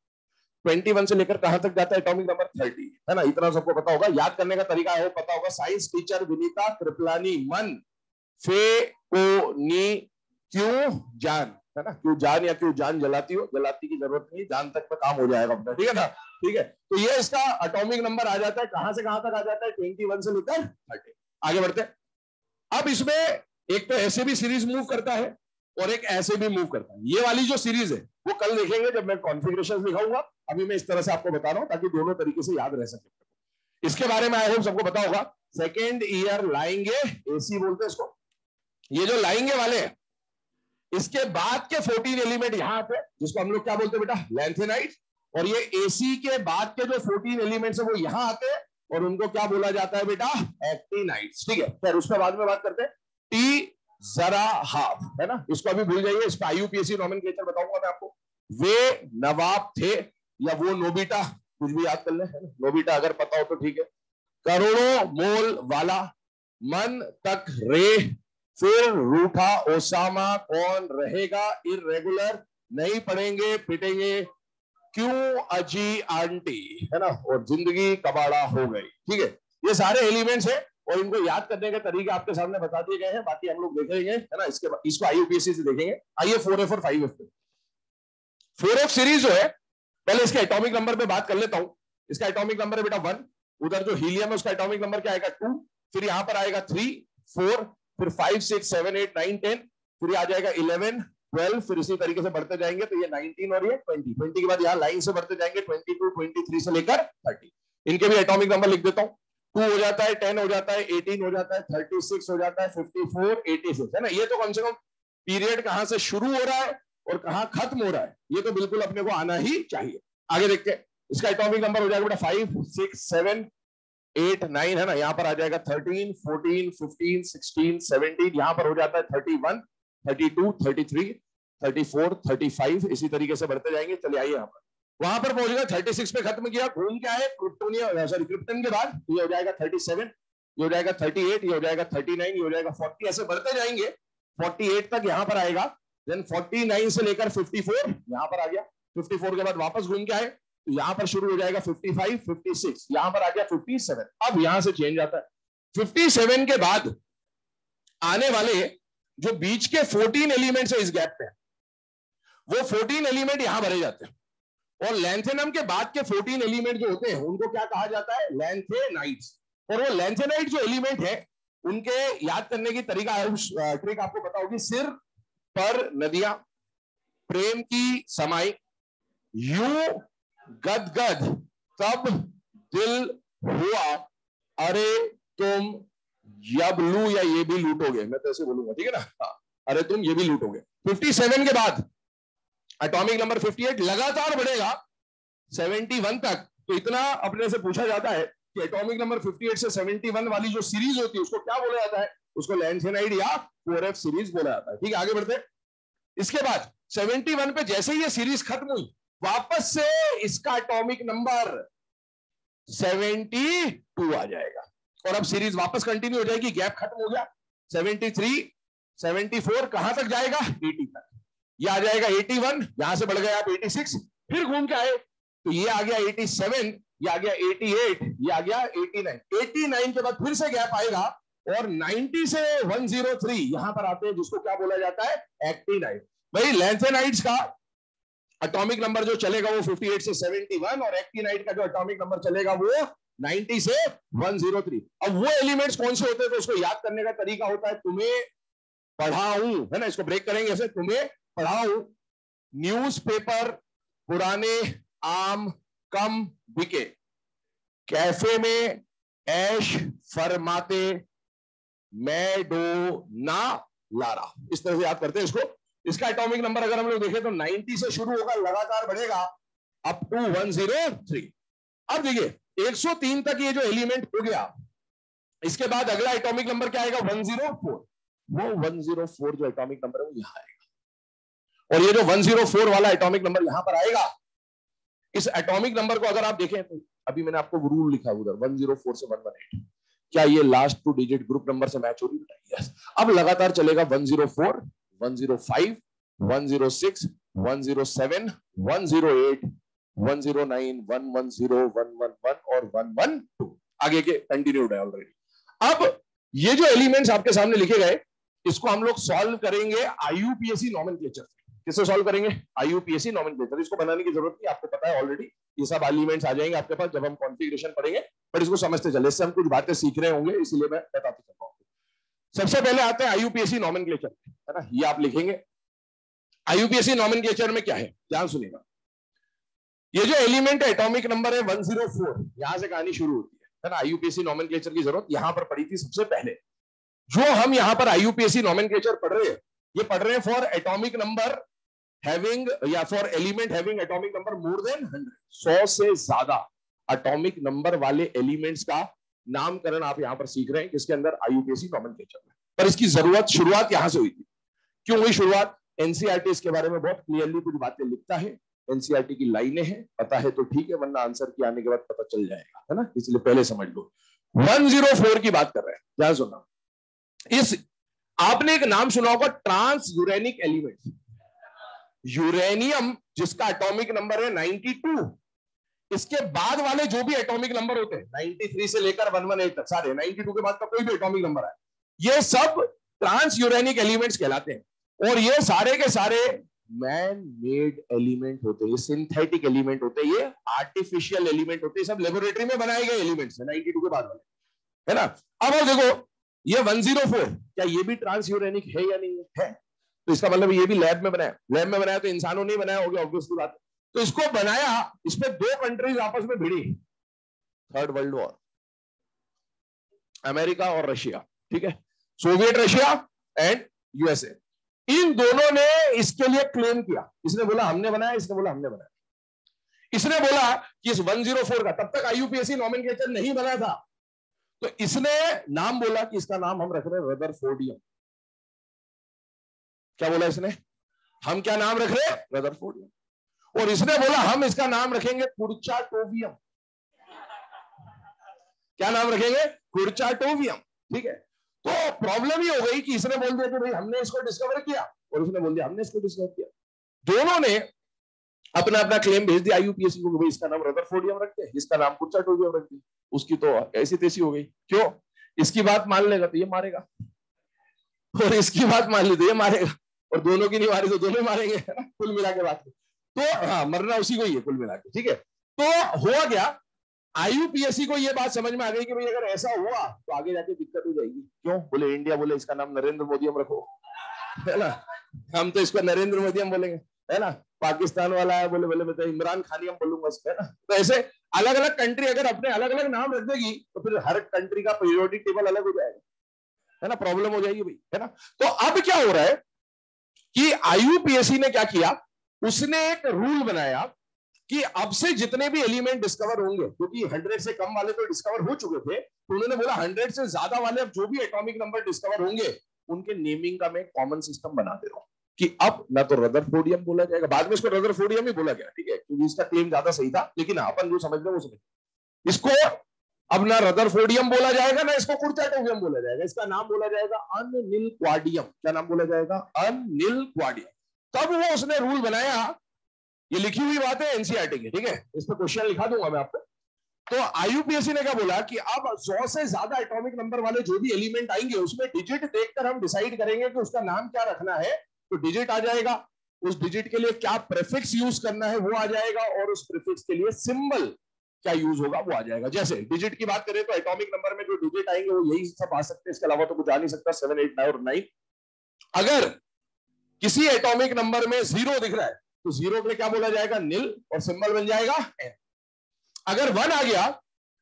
21 से लेकर कहां तक जाता है? एटॉमिक नंबर 30, है ना। इतना सबको पता होगा, याद करने का तरीका है पता होगा। साइंस टीचर विनीता कृपलानी, मन फे को नी क्यों जान, है ना। क्यों जान या क्यों जान जलाती हो, जलाती की जरूरत नहीं, जान तक में काम हो जाएगा अपना। ठीक है ना। ठीक है, तो ये इसका एटॉमिक नंबर आ जाता है, कहां से कहां तक आ जाता है? 21 से लेकर 30। आगे बढ़ते हैं। अब इसमें एक तो ऐसे भी सीरीज मूव करता है और एक ऐसे भी मूव करता है। ये वाली जो सीरीज है वो कल देखेंगे जब मैं कॉन्फ़िगरेशन दिखाऊंगा। अभी मैं इस तरह से आपको बता रहा हूं ताकि दोनों तरीके से याद रह सके। इसके बारे में आई होप सबको पता होगा। सेकेंड ईयर लाएंगे, एसी बोलते हैं इसको। ये जो लाएंगे वाले हैं, इसके बाद के 14 एलिमेंट यहां आते हैं, जिसको हम लोग क्या बोलते हैं बेटा? लैंथेनाइट। और ये एसी के बाद के जो 14 एलिमेंट्स है वो यहां आते हैं, और उनको क्या बोला जाता है बेटा? एक्टिनाइट्स। ठीक है, फिर उसके बाद में बात करते हैं। टी जरा हाफ, है ना, इसको अभी भूल जाइए, इसका आईयूपीएसी नॉमेनक्लेचर बताऊंगा मैं आपको। वे नवाब थे, या वो नोबिटा, कुछ भी याद कर ले, है ना। नोबिटा अगर पता हो तो ठीक है। करोड़ों मोल वाला, मन तक रे, फिर रूठा ओसामा, कौन रहेगा इर्रेगुलर, नहीं पढ़ेंगे पिटेंगे, क्यों अजी आंटी, है ना, और जिंदगी कबाड़ा हो गई। ठीक है, ये सारे एलिमेंट्स है और इनको याद करने के तरीके आपके सामने बता दिए गए हैं, बाकी हम लोग देखेंगे, है ना। इसको आईयूपीएससी से देखेंगे। आइए 4F और 5F पे। 4F सीरीज जो है, पहले इसके एटॉमिक नंबर पे बात कर लेता हूं। इसका एटॉमिक नंबर है बेटा 1। उधर जो हीलियम है उसका एटॉमिक नंबर क्या आएगा? 2। फिर यहां पर आएगा 3, 4, फिर 5, 6, 7, 8, 9, 10, फिर आ जाएगा 11, 12, फिर इसी तरीके से बढ़ते जाएंगे। तो ये 19 और ये 20, 20 के बाद यहाँ लाइन से बढ़ते जाएंगे 22, 23 से लेकर 30। इनके भी एटॉमिक नंबर लिख देता हूँ। 2 हो जाता है, 10 हो जाता है, 18 हो जाता है, 36 हो जाता है, 54, 86, है ना। ये तो कम से कम पीरियड कहां से शुरू हो रहा है और कहां खत्म हो रहा है, ये तो बिल्कुल अपने को आना ही चाहिए। आगे देखते हैं। इसका एटॉमिक नंबर हो जाएगा बेटा 5, 6, 7, 8, 9, है ना। यहां पर आ जाएगा 13, 14, 15, 16, 17, यहां पर हो जाता है 31, 32, 33, 34, 35, इसी तरीके से बढ़ते जाएंगे। चलिए आइए यहां पर, वहां पर पहुंच गया 36 पे खत्म किया, घूम क्या है क्रिप्टोनिया, सॉरी क्रिप्टन के बाद ये हो जाएगा 37, ये हो जाएगा 38, ये हो जाएगा 39, ये हो जाएगा 40, ऐसे बढ़ते जाएंगे 48 तक यहां पर आएगा। देन 49 से लेकर 54 यहां पर आ गया। 54 के बाद वापस घूम के आए तो यहां पर शुरू हो जाएगा 55, 56, यहां पर आ गया 57। अब यहां से चेंज आता है 57 के बाद आने वाले जो बीच के 14 एलिमेंट्स है इस गैप पे, वो 14 एलिमेंट यहां भरे जाते हैं। और लैंथेनम के बाद के 14 एलिमेंट जो होते हैं उनको क्या कहा जाता है? लैंथेनाइट्स। और वो लैंथेनाइड जो एलिमेंट है उनके याद करने की तरीका ट्रिक आपको पता होगी। सिर पर नदियां, प्रेम की समाई, यूं गदगद तब दिल हुआ, अरे तुम यब लू या ये भी लूटोगे, मैं तो ऐसे बोलूंगा, ठीक है ना। हाँ, अरे तुम ये भी लूटोगे। 57 के बाद एटॉमिक नंबर 58 लगातार बढ़ेगा 71 तक। तो इतना अपने से पूछा जाता है कि एटॉमिक नंबर 58 से 71 वाली जो सीरीज होती है उसको क्या बोला जाता है? उसको लैंथेनाइड या 4f सीरीज बोला जाता है। ठीक है, आगे बढ़ते हैं। इसके बाद 71 पे जैसे ही ये सीरीज खत्म हुई, वापस से इसका एटॉमिक नंबर 72 आ जाएगा और अब सीरीज वापस कंटिन्यू हो जाएगी। गैप खत्म हो गया। 73, 74 कहां तक जाएगा? 80 तक। ये आ जाएगा 81, यहां से बढ़ गया आप 86, फिर घूम के आए तो ये आ गया 87, ये आ गया 88, ये आ गया 89। 89 के बाद फिर से गैप आएगा और 90 से 103 यहां पर आते हैं, जिसको क्या बोला जाता है? एक्टिनाइड। भाई लैंथेनाइड्स का एटॉमिक नंबर जो चलेगा वो 58 से 71 और एक्टिनाइड का जो एटॉमिक नंबर चलेगा वो 90 से 103। अब वो एलिमेंट्स कौन से होते हैं तो उसको याद करने का तरीका होता है, तुम्हें पढ़ाऊं, है ना। इसको ब्रेक करेंगे ऐसे, तुम्हें पढ़ाऊं। न्यूज़पेपर पुराने आम कम बिके, कैफे में ऐश फरमाते मैडोना लारा। इस तरह से याद करते हैं इसको। इसका एटॉमिक नंबर अगर हम लोग देखें तो 90 से शुरू होगा, लगातार बढ़ेगा अप टू 103। अब देखिए 103 तक ये जो एलिमेंट हो गया, इसके बाद अगला एटॉमिक नंबर क्या आएगा? 104। वो 104 जो एटॉमिक नंबर है वो यहां आएगा और ये जो 104 वाला एटॉमिक नंबर यहां पर आएगा, इस एटॉमिक नंबर को अगर आप देखें तो अभी मैंने आपको रूल लिखा उधर 104 से 118, क्या ये लास्ट 2 डिजिट ग्रुप नंबर से मैच हो रही है? यस। अब लगातार चलेगा 104, 105, 106, 107, 108, 109, 110, 111 और 112 आगे के कंटिन्यूड है ऑलरेडी। अब ये जो एलिमेंट्स आपके सामने लिखे गए, इसको हम लोग सॉल्व करेंगे आईयूपीएसी नॉमेनक्लेचर। किससे सॉल्व करेंगे? IUPAC nomenclature. इसको बनाने की जरूरत नहीं, आपको पता है ऑलरेडी। ये सब एलिमेंट्स आ जाएंगे आपके पास जब हम कॉन्फ़िगरेशन पढ़ेंगे, पर इसको समझते चले, इससे हम कुछ बातें सीख रहे होंगे, इसलिए मैं बताते चल रहा हूं। सबसे पहले आते हैं आईयूपीएसी नॉमेनक्लेचर, है ना। ये आप लिखेंगे आईयूपीएसी नॉमेनक्लेचर में क्या है, ध्यान सुनिएगा। ये जो एलिमेंट है एटॉमिक नंबर है 104, यहां से कहानी शुरू होती है ना। आईयूपीएसी नॉमेनक्लेचर की जरूरत यहां पर पड़ी थी सबसे पहले। जो हम यहां पर आईयूपीएसी नॉमेनक्लेचर पढ़ रहे हैं, ये पढ़ रहे हैं फॉर एटॉमिक नंबर हैविंग या for element having atomic number more than 100। 100 से ज्यादा एटॉमिक नंबर वाले एलिमेंट्स का नामकरण आप यहां पर सीख रहे हैं किसके अंदर? आईयूपीएसी नॉमेनक्लेचर में। पर इसकी शुरुआत यहां से हुई थी। क्यों हुई शुरुआत? एनसीईआरटी इसके बारे में बहुत क्लियरली कुछ बातें लिखता है। एनसीईआरटी की लाइनें हैं, पता है तो ठीक है, वरना आंसर की आने के बाद पता चल जाएगा, है ना। इसलिए पहले समझ लो। 104 की बात कर रहे हैं, ध्यान सुनना। इस आपने एक नाम सुना होगा, ट्रांस यूरेनिक एलिमेंट। यूरेनियम जिसका एटॉमिक नंबर है 92, इसके बाद वाले जो भी एटॉमिक नंबर होते हैं 93 से लेकर 118 तक, सारे 92 के बाद का कोई भी एटॉमिक नंबर है, ये सब ट्रांस यूरेनिक एलिमेंट्स कहलाते हैं। और ये सारे के सारे मैन मेड एलिमेंट होते हैं, ये सिंथेटिक एलिमेंट होते हैं, ये आर्टिफिशियल एलिमेंट होते हैं, सब लेबोरेटरी में बनाए गए एलिमेंट्स हैं 92 के बाद वाले, है ना। अब आप देखो ये 104, क्या ये भी ट्रांस यूरेनिक है या नहीं है? तो इसका मतलब ये भी लैब में बनाया तो इंसानों ने बनाया होगा, ऑब्वियसली बात है। तो इसको बनाया, इस पे 2 कंट्रीज आपस में भिड़ी, थर्ड वर्ल्ड वॉर, अमेरिका और रशिया, ठीक है, सोवियत रशिया एंड यूएसए। इन दोनों ने इसके लिए क्लेम किया। इसने बोला हमने बनाया, इसने बोला हमने बनाया। इसने बोला कि इस 104 का, तब तक आईयूपीएसी नॉमेनक्लेचर नहीं बना था, तो इसने नाम बोला कि इसका नाम हम रख रहे हैं रदरफोर्डियम। क्या बोला इसने? हम क्या नाम रख रहे हैं? रदरफोर्डियम। और इसने बोला हम इसका नाम रखेंगे कुर्चाटोवियम। क्या नाम रखेंगे? कुर्चाटोवियम, ठीक है। तो प्रॉब्लम ये हो गई कि इसने बोल दिया कि भाई हमने इसको डिस्कवर किया, और उसने बोल दिया हमने इसको डिस्कवर किया। दोनों ने अपना अपना क्लेम भेज दिया आईयूपीएसी को, भाई इसका नाम रदरफोर्डियम रखते हैं, इसका नाम कुर्चाटोवियम रखते हैं। उसकी तो ऐसी तैसी हो गई। क्यों? इसकी बात मान लेगा तो ये मारेगा, और इसकी बात मान ली तो ये मारेगा, और दोनों की नहीं मारे तो दोनों मारेंगे, कुल मिला के बात। तो हाँ, मरना उसी को ही है कुल मिला के, ठीक है। तो हुआ क्या आईयूपीएससी को ये बात समझ में आ गई कि भाई अगर ऐसा हुआ तो आगे जाके दिक्कत हो जाएगी। क्यों? बोले इंडिया, बोले इसका नाम नरेंद्र मोदी हम रखो, है ना, हम तो इसको नरेंद्र मोदी हम बोलेंगे, है ना। पाकिस्तान वाला है, बोले बोले मैं इमरान खान ही हम बोलूंगा इसको, है ना। तो ऐसे अलग अलग कंट्री अगर अपने अलग अलग नाम रख देगी तो फिर हर कंट्री का पीरियोडिक टेबल अलग हो जाएगा, है ना, प्रॉब्लम हो जाएगी भाई, है ना। तो अब क्या हो रहा है कि आईयूपीएससी ने क्या किया, उसने एक रूल बनाया कि अब से जितने भी एलिमेंट डिस्कवर होंगे, क्योंकि 100 से कम वाले तो डिस्कवर हो चुके थे, तो उन्होंने बोला 100 से ज्यादा वाले अब जो भी एटॉमिक नंबर डिस्कवर होंगे उनके नेमिंग का मैं कॉमन सिस्टम बना दे रहा हूं कि अब ना तो रदरफोर्डियम बोला जाएगा, बाद में इसको रदरफोर्डियम ही बोला गया, ठीक है, क्योंकि इसका क्लेम ज्यादा सही था, लेकिन अपन जो समझ रहे वो समझ, इसको अब ना रदरफोर्डियम बोला जाएगा ना इसको कुर्चाटोवियम बोला जाएगा, इसका नाम बोला जाएगा अननिलक्वाडियम। क्या नाम बोला जाएगा? अननिलक्वाडियम। तब वो उसने रूल बनाया, ये लिखी हुई बात है एनसीईआरटी की, ठीक है, इस पर क्वेश्चन लिखा दूंगा मैं आपको। तो आईयूपीएससी ने क्या बोला कि अब 100 से ज्यादा एटॉमिक नंबर वाले जो भी एलिमेंट आएंगे उसमें डिजिट देखकर हम डिसाइड करेंगे कि उसका नाम क्या रखना है। तो डिजिट आ जाएगा, उस डिजिट के लिए क्या प्रीफिक्स यूज करना है वो आ जाएगा, और उस प्रीफिक्स के लिए सिंबल क्या यूज होगा वो आ जाएगा। जैसे डिजिट की बात करें तो एटॉमिक नंबर में जो डिजिट आएंगे वो यही सब आ सकते हैं, इसके अलावा तो कुछ आ नहीं सकता, 7, 8, 9 और 9। अगर किसी एटॉमिक नंबर में 0 दिख रहा है तो 0 के लिए क्या बोला जाएगा? निल, और सिंबल बन जाएगा एन। अगर 1 आ गया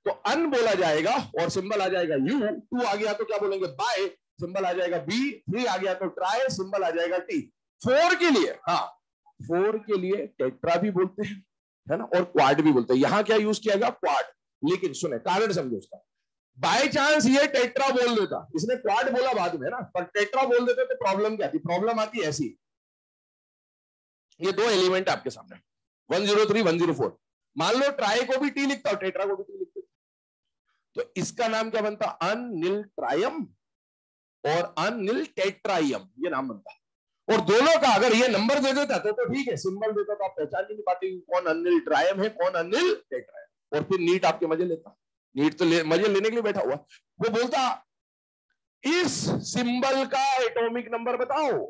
तो अन बोला जाएगा और सिंबल आ जाएगा यू। 2 आ गया तो क्या बोलेंगे? बाय, सिंबल आ जाएगा बी। 3 आ गया तो ट्राई, सिंबल आ जाएगा टी। 4 के लिए, हाँ 4 के लिए टेट्रा भी बोलते हैं, है ना, और क्वाड भी बोलते हैं। यहां क्या यूज किया गया? क्वाड। लेकिन सुने, कारण समझो उसका। बाय चांस ये टेट्रा बोल देता, इसने क्वाड बोला बाद में ना, पर टेट्रा बोल देते तो प्रॉब्लम क्या थी? प्रॉब्लम आती ऐसी, ये 2 एलिमेंट आपके सामने 103, 104, मान लो ट्राई को भी टी लिखता हो, टेट्रा को भी टी लिखते, तो इसका नाम क्या बनता? अननिल ट्रायम और अननिल टेट्राइम, ये नाम बनता। और दोनों का अगर ये नंबर दे देता तो ठीक है, सिंबल देता तो आप पहचान ही नहीं पाते कौन अनिल ट्रायम है कौन अनिल टेट्रायम। और फिर नीट आपके मजे लेता, नीट तो मजे लेने के लिए बैठा हुआ, वो बोलता इस सिंबल का एटॉमिक नंबर बताओ।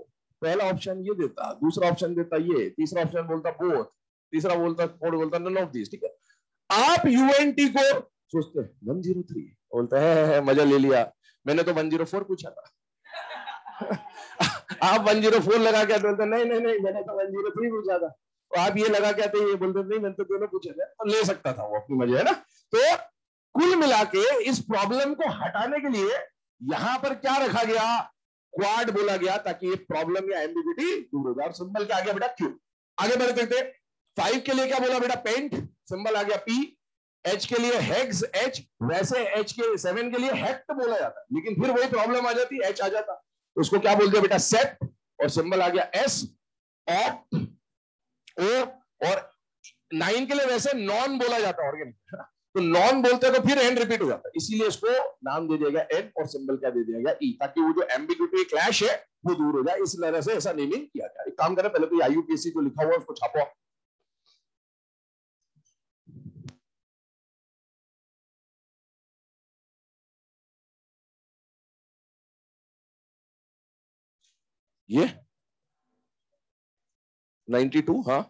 पहला ऑप्शन ये देता, दूसरा ऑप्शन देता ये, तीसरा ऑप्शन बोलता बोथ, तीसरा बोलता फोर्थ बोलता नन ऑफ दिस, ठीक है। आप यूएनटी को सोचते 103 बोलता है मजा ले लिया, मैंने तो 104 पूछा था। आप 104 लगा के बोलते नहीं नहीं नहीं मैंने तो 103 पूछा था, तो आप ये लगा के आते ये बोलते नहीं मैंने तो दोनों पूछे थे, तो ले सकता था वो अपनी मजे, है ना। तो कुल मिला के इस प्रॉब्लम को हटाने के लिए यहां पर क्या रखा गया? क्वाड बोला गया, ताकि ये प्रॉब्लम या एम्बिग्यूटी दूर हो जाए। और सिंबल क्या आ गया बेटा? क्यू। आगे बढ़ते थे, 5 के लिए क्या बोला बेटा? पेंट, सिंबल आ गया पी। एच के लिए हेक्स, एच, वैसे एच के 7 के लिए हेक्ट बोला जाता, लेकिन फिर वही प्रॉब्लम आ जाती, एच आ जाता, तो उसको क्या बोल दिया बेटा? सेट, और सिंबल आ गया एस। ऑप्ट, ओ, और 9 के लिए वैसे नॉन बोला जाता ऑर्गेनिक, है ना, तो नॉन बोलते हैं तो फिर एन रिपीट हो जाता है, इसीलिए इसको नाम दे दिया गया एन और सिंबल क्या दे दिया गया? ई, ताकि वो जो एम्बिग्यूटी क्लैश है वो दूर हो जाए, इस तरह से ऐसा नेमिंग किया गया। एक काम करें, पहले तो आईयूपीएससी जो लिखा हुआ है उसको छापो। ये 92, हाँ,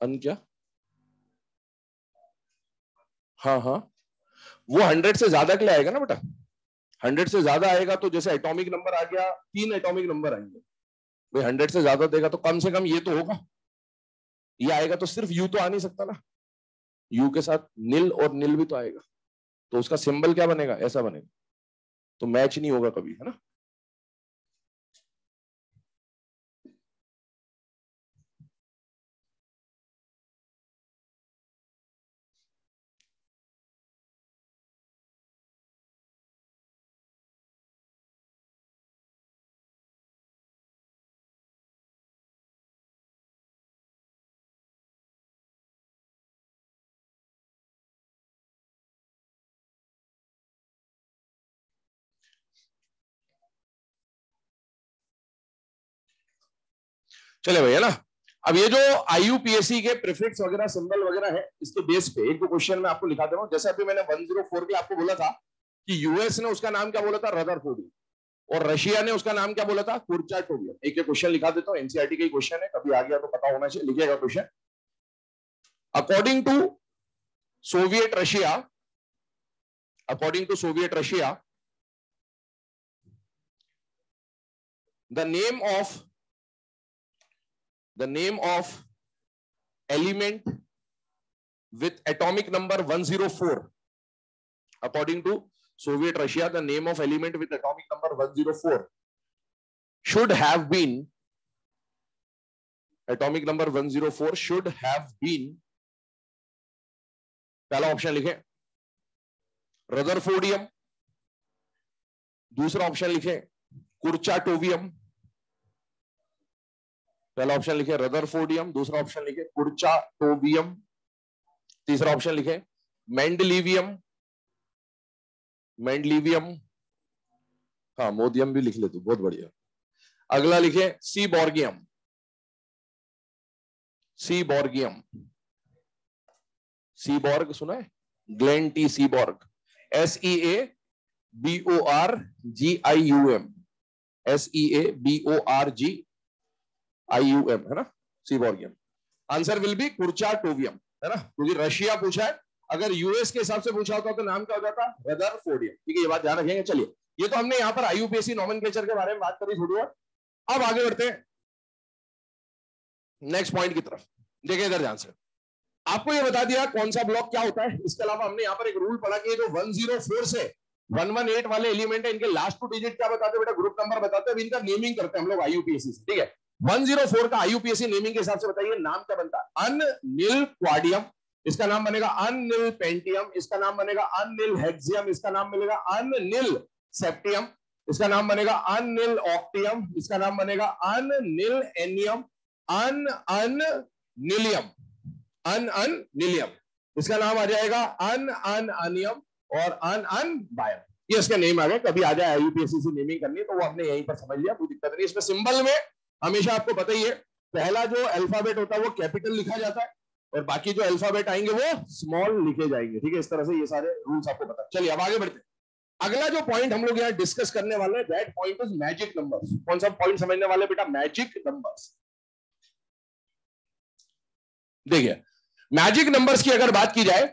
अन क्या? हाँ हाँ, वो 100 से ज्यादा के लिए आएगा ना बेटा, 100 से ज्यादा आएगा तो जैसे एटॉमिक नंबर आ गया, 3 एटॉमिक नंबर आएंगे भाई, 100 से ज्यादा देगा तो कम से कम ये तो होगा, ये आएगा तो सिर्फ यू तो आ नहीं सकता ना, यू के साथ नील और नील भी तो आएगा, तो उसका सिंबल क्या बनेगा? ऐसा बनेगा, तो मैच नहीं होगा कभी, है ना। चले भैया ना, अब ये जो आईयूपीएससी के प्रीफिक्स वगैरह सिंबल वगैरह है, इसके बेस पे एक दो क्वेश्चन मैं आपको लिखा दे रहा हूं। जैसे अभी मैंने 104 के आपको बोला था कि यूएस ने उसका नाम क्या बोला था? रदरफोर्ड, और रशिया ने उसका नाम क्या बोला था? कुर्चाटोवियम। एक क्वेश्चन लिखा देता हूं, एनसीईआरटी का क्वेश्चन है, कभी आ गया तो पता होना चाहिए, लिखिएगा question. According to Soviet Russia, according to Soviet Russia, the name of element with atomic number 104, according to Soviet Russia, the name of element with atomic number 104 should have been, atomic number 104 should have been, पहला option लिखे rutherfordium, दूसरा option लिखे कुर्चाटोवियम, पहला option लिखे rutherfordium, दूसरा option लिखे कुर्चाटोवियम, तीसरा option लिखे मेंडलीवियम, हाँ मोदियम भी लिख ले तू, बहुत बढ़िया। अगला लिखे सीबॉर्गियम, सीबॉर्ग सुना है, ग्लेन टी सीबॉर्ग, SEABORGIUM, SEABORGIUM है ना, सीबॉर्गियम। आंसर विल बी कुर्चाटोवियम, है ना, क्योंकि रशिया पूछा है, अगर यूएस के हिसाब से पूछा होता तो नाम क्या हो जाता, रदरफोर्डियम। ठीक है, ये बात ध्यान रखेंगे। चलिए, ये तो हमने यहाँ पर IUPAC नॉमेनक्लेचर के बारे में बात करी थोड़ी और, अब आगे बढ़ते हैं नेक्स्ट पॉइंट की तरफ। देखिए इधर ध्यान से, आपको ये बता दिया कौन सा ब्लॉक क्या होता है। इसके अलावा हमने यहाँ पर एक रूल पढ़ा कि जो 104 से 118 वाले एलिमेंट है, इनके लास्ट 2 डिजिट क्या बताते हैं बेटा, ग्रुप नंबर बताते हैं। इनका नेमिंग करते हैं हम लोग IUPAC से। ठीक है, 104 का IUPAC नेमिंग के हिसाब से बताइए नाम क्या बनता है। अननिल क्वाडियम, इसका नाम बनेगा अननिल पेंटियम, इसका नाम बनेगा अननिल हेक्सियम, इसका नाम मिलेगा अननिल सेप्टियम, इसका नाम बनेगा अननिल ऑक्टियम, इसका नाम बनेगा अननिल एनियम, अननिलियम, अननिलियम, इसका नाम आ जाएगा अनियम और बायम। ये इसके नेम आ गए। कभी आ जाए IUPAC से नेमिंग करनी है तो वो हमने यहीं पर समझ लिया, कोई दिक्कत नहीं। इसमें सिंबल में हमेशा आपको पता ही है, पहला जो अल्फाबेट होता है वो कैपिटल लिखा जाता है और बाकी जो अल्फाबेट आएंगे वो स्मॉल लिखे जाएंगे। ठीक है, इस तरह से ये सारे रूल्स आपको पता। चलिए अब आगे बढ़ते हैं। अगला जो पॉइंट हम लोग यहाँ डिस्कस करने वाले हैं, that point is magic numbers. कौन सा पॉइंट समझने वाले बेटा, मैजिक नंबर्स। देखिए, मैजिक नंबर्स की अगर बात की जाए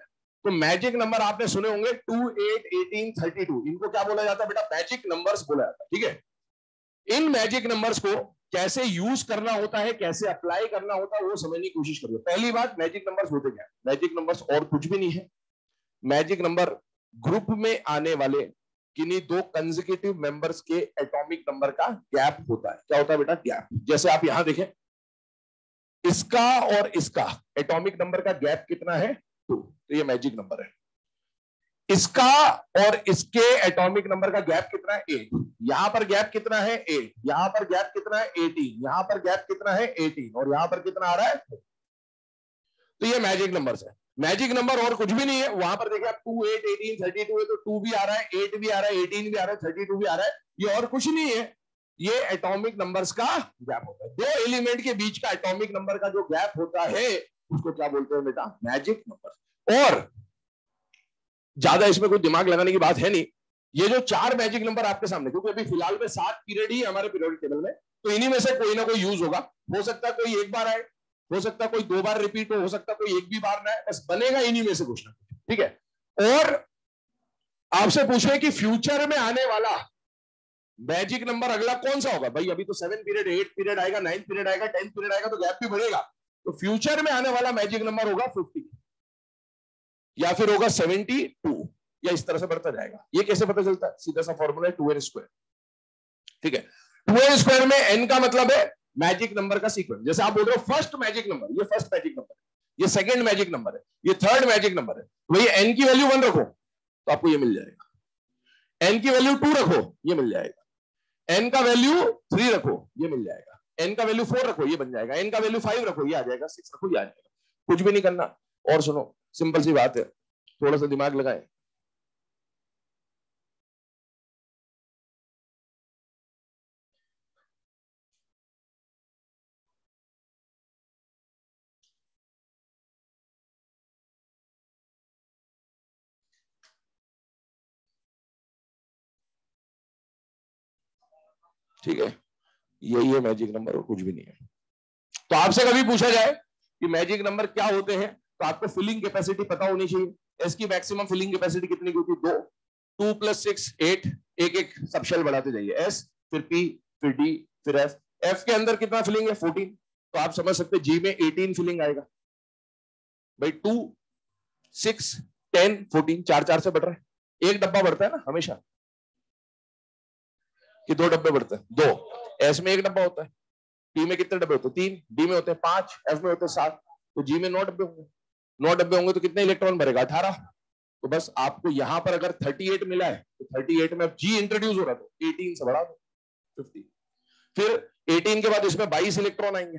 तो मैजिक नंबर आपने सुने होंगे 2, 8, 18, 32, इनको क्या बोला जाता है बेटा, मैजिक नंबर्स बोला जाता है। ठीक है, इन मैजिक नंबर्स को कैसे यूज करना होता है, कैसे अप्लाई करना होता है, वो समझने की कोशिश करिए। पहली बात, मैजिक नंबर्स होते क्या है। मैजिक नंबर्स और कुछ भी नहीं है। मैजिक नंबर ग्रुप में आने वाले किन्हीं 2 कंसेक्यूटिव मेंबर्स के एटॉमिक नंबर का गैप होता है। क्या होता है बेटा, गैप। जैसे आप यहां देखें, इसका और इसका एटॉमिक नंबर का गैप कितना है, 2, तो ये मैजिक नंबर है। इसका और इसके एटॉमिक नंबर का गैप कितना है, 8। यहां पर गैप कितना है, 8। यहां पर गैप कितना है, 18। यहां पर गैप कितना है, 18। और यहां पर कितना आ रहा है, तो ये मैजिक नंबर्स है। मैजिक नंबर और कुछ भी नहीं है। वहां पर देखिए आप 2, 8, 18, 32 है, तो 2 भी आ रहा है, 8 भी आ रहा है, 18 भी आ रहा है, 32 भी आ रहा है। ये और कुछ नहीं है, ये एटॉमिक नंबर्स का गैप होता है। 2 एलिमेंट के बीच का एटॉमिक नंबर का जो गैप होता है उसको क्या बोलते हैं बेटा, मैजिक नंबर। और ज्यादा इसमें कोई दिमाग लगाने की बात है नहीं। ये जो 4 मैजिक नंबर आपके सामने, क्योंकि अभी फिलहाल में 7 पीरियड ही हमारे पीरियोडिक टेबल में, तो इन्हीं में से कोई ना कोई यूज होगा। हो सकता है कोई एक बार आए, हो सकता है कोई 2 बार रिपीट हो सकता है कोई एक भी बार ना आए, बस बनेगा इन्हीं में से कुछ ना कुछ। ठीक है, और आपसे पूछे कि फ्यूचर में आने वाला मैजिक नंबर अगला कौन सा होगा। भाई अभी तो 7 पीरियड, 8 पीरियड आएगा, 9 पीरियड आएगा, 10 पीरियड आएगा, तो गैप भी बढ़ेगा। तो फ्यूचर में आने वाला मैजिक नंबर होगा 50 या फिर होगा 72, या इस तरह से बढ़ता जाएगा। ये कैसे पता चलता है, सीधा सा फॉर्मूला है 2n²। ठीक है, 2n² में n का मतलब है मैजिक नंबर का सीक्वेंस। जैसे आप बोल रहे हो फर्स्ट मैजिक नंबर, ये फर्स्ट मैजिक नंबर है, ये सेकंड मैजिक नंबर है, ये थर्ड मैजिक नंबर है। तो ये n की वैल्यू 1 रखो तो आपको ये मिल जाएगा, n की वैल्यू 2 रखो ये मिल जाएगा, n का वैल्यू 3 रखो ये मिल जाएगा, n का वैल्यू 4 रखो ये बन जाएगा, n का वैल्यू 5 रखो ये आ जाएगा, 6 रखो ये आ जाएगा। कुछ भी नहीं करना। और सुनो, सिंपल सी बात है, थोड़ा सा दिमाग लगाएं। ठीक है, यही है मैजिक नंबर और कुछ भी नहीं है। तो आपसे कभी पूछा जाए कि मैजिक नंबर क्या होते हैं, तो आपको फिलिंग कैपेसिटी पता होनी चाहिए। एस की मैक्सिमम फिलिंग कैपेसिटी कितनी की होती है? 2, 2 + 6 8, एक एक सब शेल बढ़ाते जाइए, एस फिर पी फिर डी फिर एफ। एफ के अंदर कितना फिलिंग है? 14। तो आप समझ सकते जी में 18 फिलिंग आएगा भाई। 2 6 10 14, 4 से बढ़ रहा है। एक डब्बा बढ़ता है ना हमेशा, कि 2 डब्बे बढ़ते हैं? 2। एस में एक डब्बा होता है, पी में कितने डब्बे होते हैं? 3, डी में होते हैं 5, एफ में होते हैं 7, तो जी में 9 डब्बे होंगे। 9 डब्बे होंगे तो कितने इलेक्ट्रॉन भरेगा? 18। तो बस आपको यहां पर अगर 38 मिला है तो 38 में अब जी इंट्रोड्यूस हो रहा है तो 18 से बढ़ा दो 50। फिर 18 के बाद इसमें 22 इलेक्ट्रॉन आएंगे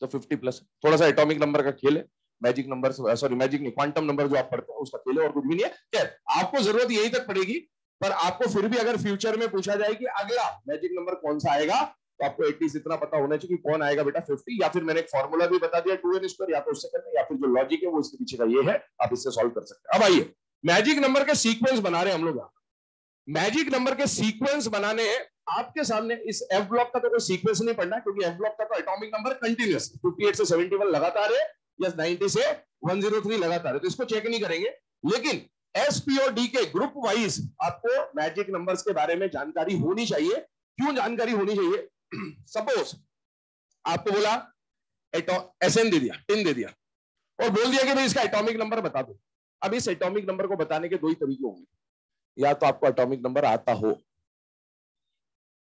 तो 50+। थोड़ा सा एटॉमिक नंबर का खेल है, मैजिक नंबर, सॉरी मैजिक नहीं, क्वांटम नंबर जो आप पढ़ते हैं उसका खेल है, और कुछ भी नहीं है। खैर आपको जरूरत यही तक पड़ेगी, पर आपको फिर भी अगर फ्यूचर में पूछा जाए कि अगला मैजिक नंबर कौन सा आएगा तो आपको एटलीस्ट इतना पता होना चाहिए कि कौन आएगा बेटा 50, या फिर मैंने एक फॉर्मूला भी बता दिया 2n², या तो उससे करना, या फिर जो लॉजिक है वो इसके पीछे का ये है, आप इससे सॉल्व कर सकते हैं। अब आइए मैजिक नंबर के सीक्वेंस बना रहे हैं हम लोग। मैजिक नंबर के सीक्वेंस बनाने आपके सामने, इस एफ ब्लॉक का तो कोई सीक्वेंस नहीं पढ़ना क्योंकि एफ ब्लॉक का तो एटॉमिक नंबर कंटिन्यूअस 58 से 71 लगातार है, या 90 से 103 लगातार है, तो इसको चेक नहीं करेंगे। लेकिन एस पी और डी के ग्रुप वाइज आपको मैजिक नंबर्स के बारे में जानकारी होनी चाहिए। क्यों जानकारी होनी चाहिए? सपोज आपको बोला एसएन दे दिया, टिन दे दिया, और बोल दिया कि भाई इसका एटॉमिक नंबर बता दो। अब इस एटॉमिक नंबर को बताने के दो ही तरीके होंगे, या तो आपको एटॉमिक नंबर आता हो,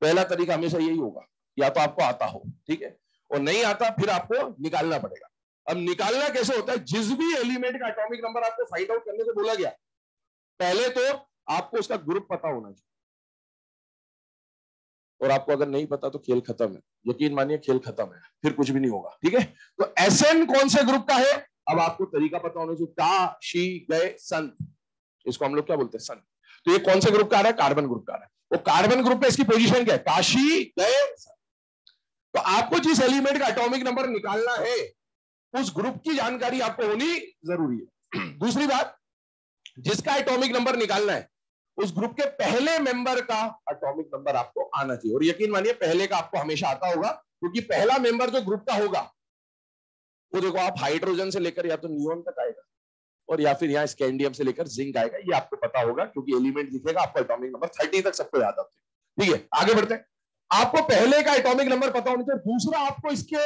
पहला तरीका हमेशा यही होगा, या तो आपको आता हो, ठीक है, और नहीं आता फिर आपको निकालना पड़ेगा। अब निकालना कैसे होता है? जिस भी एलिमेंट का एटॉमिक नंबर आपको फाइंड आउट करने को बोला गया, पहले तो आपको उसका ग्रुप पता होना चाहिए, और आपको अगर नहीं पता तो खेल खत्म है, यकीन मानिए खेल खत्म है, फिर कुछ भी नहीं होगा, ठीक है। तो एसएन कौन से ग्रुप का है? अब आपको तरीका पता होना चाहिए, का, शी, गए, सन, इसको हम लोग क्या बोलते हैं? सन। तो ये कौन से ग्रुप का आ रहा है? कार्बन ग्रुप का आ रहा है। वो कार्बन ग्रुप में इसकी पोजीशन क्या है? काशी, गए, सन। तो आपको जिस एलिमेंट का एटॉमिक नंबर निकालना है उस ग्रुप की जानकारी आपको होनी जरूरी है। दूसरी बात, जिसका एटॉमिक नंबर निकालना है उस ग्रुप के पहले मेंबर का एटॉमिक नंबर आपको आना चाहिए, और यकीन मानिए पहले का आपको हमेशा आता होगा, क्योंकि पहला मेंबर जो ग्रुप का होगा वो देखो आप हाइड्रोजन से लेकर या तो नियोन तक आएगा, और या फिर यहाँ स्कैंडियम से लेकर जिंक आएगा, ये आपको पता होगा क्योंकि एलिमेंट दिखेगा आपको एटॉमिक नंबर 30 तक सबको याद आते हैं, ठीक है। आगे बढ़ते हैं, आपको पहले का एटॉमिक नंबर पता होना चाहिए। दूसरा, आपको इसके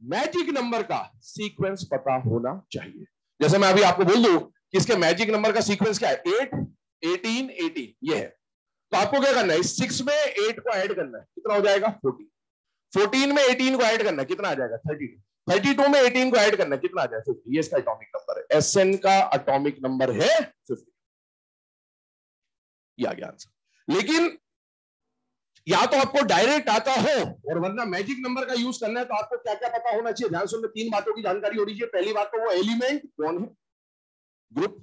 मैजिक नंबर का सीक्वेंस पता होना चाहिए। जैसे मैं अभी आपको बोल दूं कि इसके मैजिक नंबर का सीक्वेंस क्या है? 8 18 18 ये है, तो आपको क्या करना है? 6 में 8 को ऐड करना है, कितना हो जाएगा? 14। 14 में 18 को ऐड करना है, कितना आ जाएगा? 32। 32 में 18 को ऐड करना है, कितना आ जाएगा? 50। ये इसका एटॉमिक नंबर है, एसएन का एटॉमिक नंबर है 50। ये आ गया आंसर। लेकिन या तो आपको डायरेक्ट आता हो, और वरना मैजिक नंबर का यूज करना है, तो आपको क्या क्या पता होना चाहिए? ध्यान सुनना, 3 बातों की जानकारी होनी चाहिए। पहली बात तो वो एलिमेंट कौन है, ग्रुप,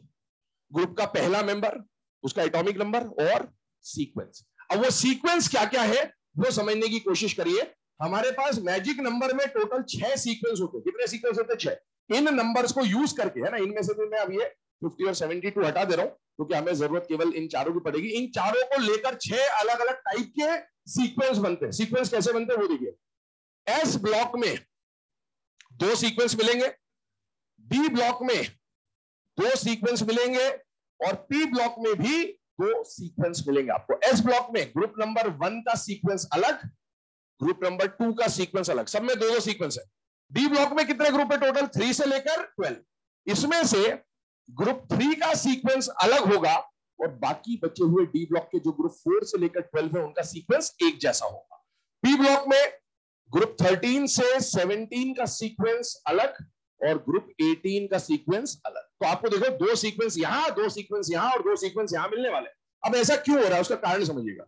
ग्रुप का पहला मेंबर, उसका एटॉमिक नंबर और सीक्वेंस। अब वो सीक्वेंस क्या क्या है वो समझने की कोशिश करिए। हमारे पास मैजिक नंबर में टोटल 6 सीक्वेंस होते हैं। कितने सीक्वेंस होते हैं? 6। इन नंबर्स को यूज करके, है ना, इनमें से भी मैं अब ये 50 और 72 हटा दे रहा हूं क्योंकि हमें जरूरत केवल इन चारों की पड़ेगी। इन चारों को लेकर 6 अलग अलग टाइप के सीक्वेंस बनते हैं। सीक्वेंस कैसे बनते हैं वो देखिए। एस ब्लॉक में 2 सीक्वेंस मिलेंगे, बी ब्लॉक में 2 सीक्वेंस मिलेंगे, और पी ब्लॉक में भी 2 सीक्वेंस मिलेंगे आपको। एस ब्लॉक में ग्रुप नंबर 1 का सीक्वेंस अलग, ग्रुप नंबर 2 का सीक्वेंस अलग, सब में 2 सीक्वेंस है। डी ब्लॉक में कितने ग्रुप है टोटल? 3 से लेकर 12। इसमें से ग्रुप 3 का सीक्वेंस अलग होगा, और बाकी बचे हुए डी ब्लॉक के जो ग्रुप 4 से लेकर 12 है उनका सीक्वेंस एक जैसा होगा। पी ब्लॉक में ग्रुप 13 से 17 का सीक्वेंस अलग, और ग्रुप 18 का सीक्वेंस अलग। तो आपको देखो 2 सीक्वेंस यहां, 2 सीक्वेंस यहां, और 2 सीक्वेंस यहां मिलने वाले। अब ऐसा क्यों हो रहा है उसका कारण समझिएगा।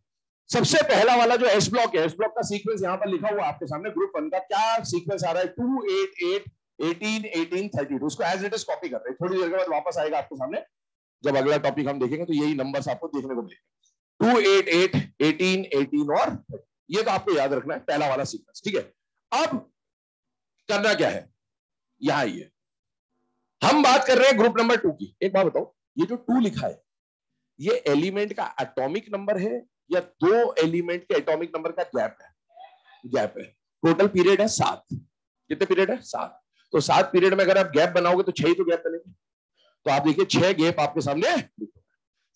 सबसे पहला वाला जो एस ब्लॉक है, एस ब्लॉक का सीक्वेंस यहां पर लिखा हुआ आपके सामने। ग्रुप 1 का क्या सीक्वेंस आ रहा है? 2 8 8 18 18 32। उसको एज इट इज कॉपी कर रहे हैं, थोड़ी देर के बाद वापस आएगा आपके सामने। जब अगला टॉपिक हम देखेंगे तो यही नंबर्स आपको देखने को मिलेंगे, 2 8 8 18 18 और 30। ये तो आपको याद रखना है, पहला वाला सीक्वेंस, ठीक है। अब करना क्या है, यहां ये हम बात कर रहे हैं ग्रुप नंबर 2 की। एक बात बताओ, ये जो 2 लिखा है ये एलिमेंट का एटॉमिक नंबर है या 2 एलिमेंट के एटॉमिक नंबर का गैप है? गैप है। टोटल पीरियड है 7। कितने पीरियड है? 7। तो 7 पीरियड में अगर आप गैप बनाओगे तो 6 ही तो गैप बनेंगे। तो आप देखिए 6 गैप आपके सामने।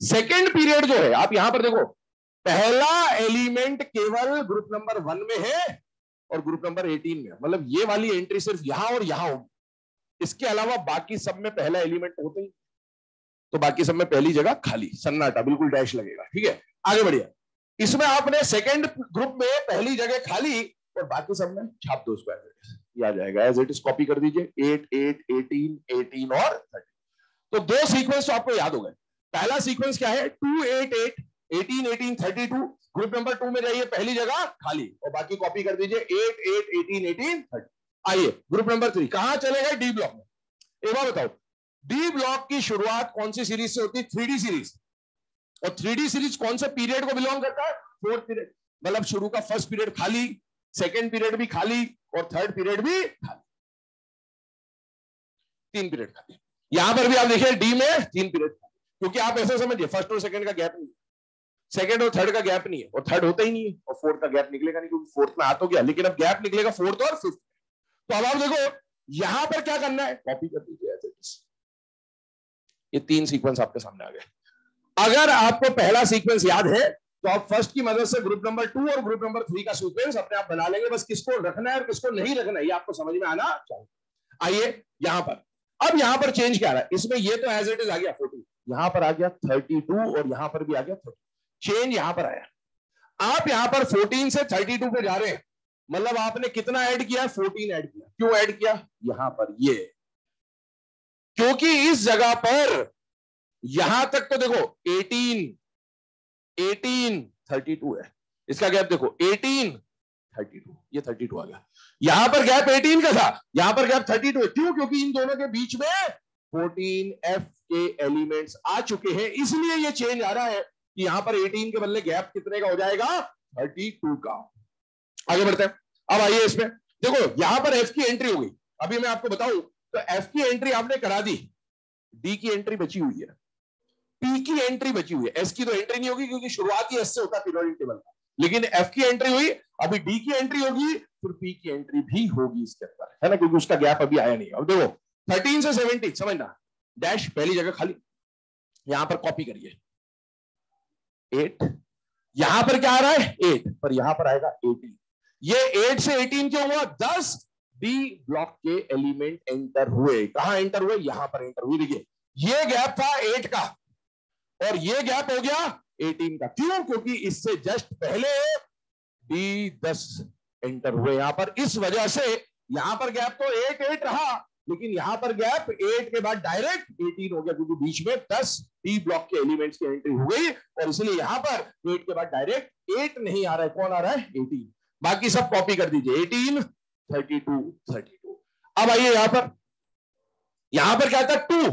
सेकेंड पीरियड जो है, आप यहां पर देखो, पहला एलिमेंट केवल ग्रुप नंबर 1 में है और ग्रुप नंबर 18 में, मतलब ये वाली एंट्री सिर्फ यहां और यहां होगी, इसके अलावा बाकी सब में पहला एलिमेंट होता ही, तो बाकी सब में पहली जगह खाली, सन्नाटा, बिल्कुल डैश लगेगा। ठीक है, आगे बढ़िए। इसमें आपने सेकेंड ग्रुप में पहली जगह खाली और बाकी सब में छाप दो उसको, ये आ जाएगा एज इट इज, कॉपी कर दीजिए 8 8 18 18 और 30। तो दो सीक्वेंस तो आपको याद हो गए। पहला सीक्वेंस क्या है, 2 8 8 18 18 32। ग्रुप नंबर 2 में जाइए, पहली जगह खाली और बाकी कॉपी कर दीजिए 8 8 18 18 30। आइए ग्रुप नंबर 3, कहां चले गए, डी ब्लॉक में। एक बार बताओ, डी ब्लॉक की शुरुआत कौन सी सीरीज से होती है, 3D सीरीज। और 3D सीरीज कौन से पीरियड को बिलोंग करता है, फोर्थ पीरियड। मतलब शुरू का फर्स्ट पीरियड खाली, सेकेंड पीरियड भी खाली और थर्ड पीरियड भी खाली, 3 पीरियड खाली। यहां पर भी आप देखिए डी में 3 पीरियड खाली, क्योंकि आप ऐसा समझिए फर्स्ट और सेकंड का गैप नहीं है, सेकंड और थर्ड का गैप नहीं है, और थर्ड होता ही नहीं है, और फोर्थ का गैप निकलेगा नहीं, क्योंकि फोर्थ में आ तो गया, लेकिन अब गैप निकलेगा फोर्थ और फिफ्थ। तो अब आप देखो यहां पर क्या करना है, कॉपी कर दीजिए एज इट इज। ये 3 सीक्वेंस आपके सामने आ गए। अगर आपको पहला सीक्वेंस याद है तो आप फर्स्ट की मदद से ग्रुप नंबर 2 और ग्रुप नंबर 3 का सीक्वेंस अपने आप बना लेंगे, बस किसको रखना है और किसको नहीं रखना है ये आपको समझ में आना चाहिए। आइए यहां पर, अब यहां पर चेंज क्या आ रहा है, इसमें ये तो एज इट इज आ गया 40, यहां पर आ गया 32 और यहां पर भी आ गया 30। चेंज यहां पर आया, आप यहां पर 14 से 32 पे जा रहे हैं, मतलब आपने कितना ऐड किया, 14 ऐड किया। क्यों ऐड किया, यहां पर ये, क्योंकि इस जगह पर यहां तक तो देखो 18 18 32 है, इसका गैप देखो 18 32, ये 32 आ गया। यहां पर गैप 18 का था, यहां पर गैप 32 है। क्यों, क्योंकि इन दोनों के बीच में 14F के एलिमेंट्स आ चुके हैं, इसलिए ये चेंज आ रहा है कि यहां पर 18 के बदले गैप कितने का हो जाएगा, 32 का। आगे बढ़ते हैं, अब आइए इसमें देखो, यहां पर F की एंट्री हो गई। अभी मैं आपको बताऊं तो F की एंट्री आपने करा दी, D की एंट्री बची हुई है, P की एंट्री बची हुई है, S की तो एंट्री नहीं होगी क्योंकि शुरुआत ही S से होता है पीरियोडिक टेबल का, लेकिन F की एंट्री हुई, अभी D की एंट्री होगी, फिर P की एंट्री भी होगी इसके अंदर, है ना, क्योंकि उसका गैप अभी आया नहीं। अब देखो 13 से 17 समझना, डैश पहली जगह खाली, यहां पर कॉपी करिए 8, यहां पर क्या आ रहा है 8, पर यहां पर आएगा 18। ये 8 से 18 क्यों हुआ, 10 डी ब्लॉक के एलिमेंट एंटर हुए। कहां एंटर हुए, यहां पर एंटर हुए। देखिए ये गैप था 8 का और ये गैप हो गया 18 का। क्यों, क्योंकि इससे जस्ट पहले डी 10 एंटर हुए यहां पर, इस वजह से यहां पर गैप तो 8 8 रहा, लेकिन यहां पर गैप 8 के बाद डायरेक्ट 18 हो गया, क्योंकि बीच में 10 डी ब्लॉक के एलिमेंट्स की एंट्री हो गई, और इसलिए यहां पर 8 के बाद डायरेक्ट 8 नहीं आ रहा है, कौन आ रहा है 18। बाकी सब कॉपी कर दीजिए 18 32 32। अब आइए यहां पर क्या था 2,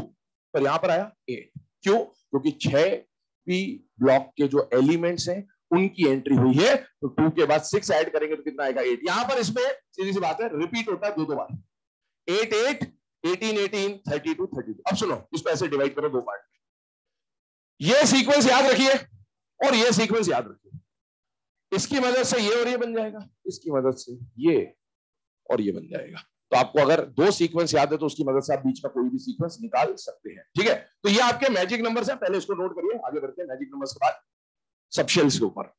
पर यहां पर आया 8। क्यों, क्योंकि 6 पी ब्लॉक के जो एलिमेंट्स हैं उनकी एंट्री हुई है, तो 2 के बाद 6 ऐड करेंगे तो कितना आएगा 8। यहां पर इसमें सीधी सी बात है, रिपीट होता है दो बार, 8 8 18 18 32 32। अब सुनो, इसको ऐसे डिवाइड करो दो पार्ट में, ये सीक्वेंस याद रखिए और ये सीक्वेंस याद रखिए, इसकी मदद से ये और ये बन जाएगा, इसकी मदद से ये और ये बन जाएगा। तो आपको अगर दो सीक्वेंस याद है तो उसकी मदद से आप बीच का कोई भी सीक्वेंस निकाल सकते हैं। ठीक है, तो ये आपके मैजिक नंबर्स हैं, पहले इसको नोट करिए, आगे बढ़ते हैं मैजिक नंबर्स के बाद सबशेल्स के ऊपर।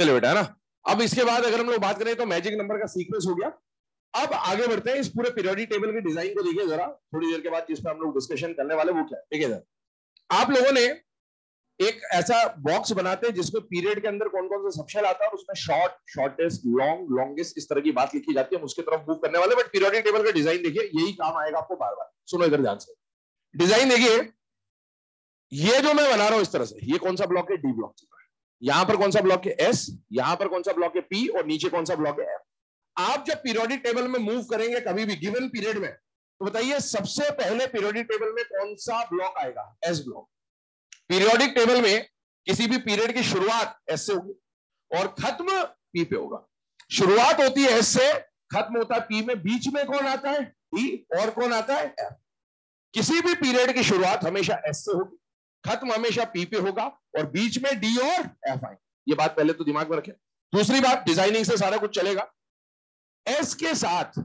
चलिए बेटा, है ना। अब इसके बाद अगर हम लोग बात करें तो मैजिक नंबर का सीक्वेंस हो गया। अब आगे बढ़ते हैं, इस पूरे पीरियोडिक टेबल के डिजाइन को देखिए जरा थोड़ी देर के बाद, जिस पर हम लोग डिस्कशन करने वाले वो क्या है। ठीक है सर, आप लोगों ने एक ऐसा बॉक्स बनाते हैं जिसमें पीरियड के अंदर कौन कौन सा सबशेल आता है और उसमें शॉर्ट, शॉर्टेस्ट, लॉन्ग, लॉन्गेस्ट, इस तरह की बात लिखी जाती है। हम उसकी तरफ मूव करने वाले, बट पीरियोडिक टेबल का डिजाइन देखिए, यही काम आएगा आपको बार बार। सुनो इधर ध्यान से, डिजाइन देखिए, ये जो मैं बना रहा हूं इस तरह से, ये कौन सा ब्लॉक है? D block. यहां पर कौन सा ब्लॉक है? एस। यहां पर कौन सा ब्लॉक है? पी। और नीचे कौन सा ब्लॉक है? एफ। आप जब पीरियोडिक टेबल में मूव करेंगे कभी भी गिवन पीरियड में, तो बताइए सबसे पहले पीरियोडिक टेबल में कौन सा ब्लॉक आएगा? S block. पीरियोडिक टेबल में किसी भी पीरियड की शुरुआत एस से होगी और खत्म पी पे होगा। शुरुआत होती है एस से, खत्म होता है पी में, बीच में कौन आता है? डी। और कौन आता है? एफ। किसी भी पीरियड की शुरुआत हमेशा एस से होगी, खत्म हमेशा पी पे होगा और बीच में डी और एफ आए। ये बात पहले तो दिमाग में रखें। दूसरी बात, डिजाइनिंग से सारा कुछ चलेगा। एस के साथ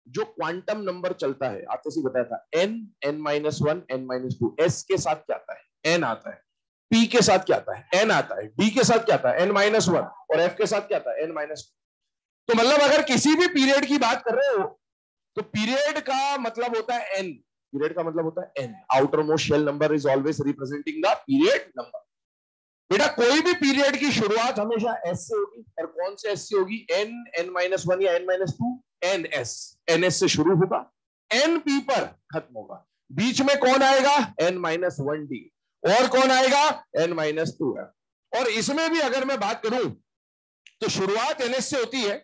जो क्वांटम नंबर चलता है, आपसे सी बताया था, एन, n-1, n-2। एस के साथ क्या आता है? एन आता है। पी के साथ क्या आता है? एन आता है। डी के साथ क्या आता है? n-1। और एफ के साथ क्या आता है? n-2। तो मतलब अगर किसी भी पीरियड की बात कर रहे हो तो पीरियड का मतलब होता है एन। पीरियड का मतलब होता है N. Outer most shell number is always representing the period number. बेटा कोई भी पीरियड की शुरुआत हमेशा एस से होगी, और कौन से एस से होगी? एन, n-1 या n-2, N S. N S से शुरू होगा, एन पी पर खत्म होगा। बीच में कौन आएगा? n-1 D. और कौन आएगा? n-2 F. और इसमें भी अगर मैं बात करूं तो शुरुआत एनएस से होती है,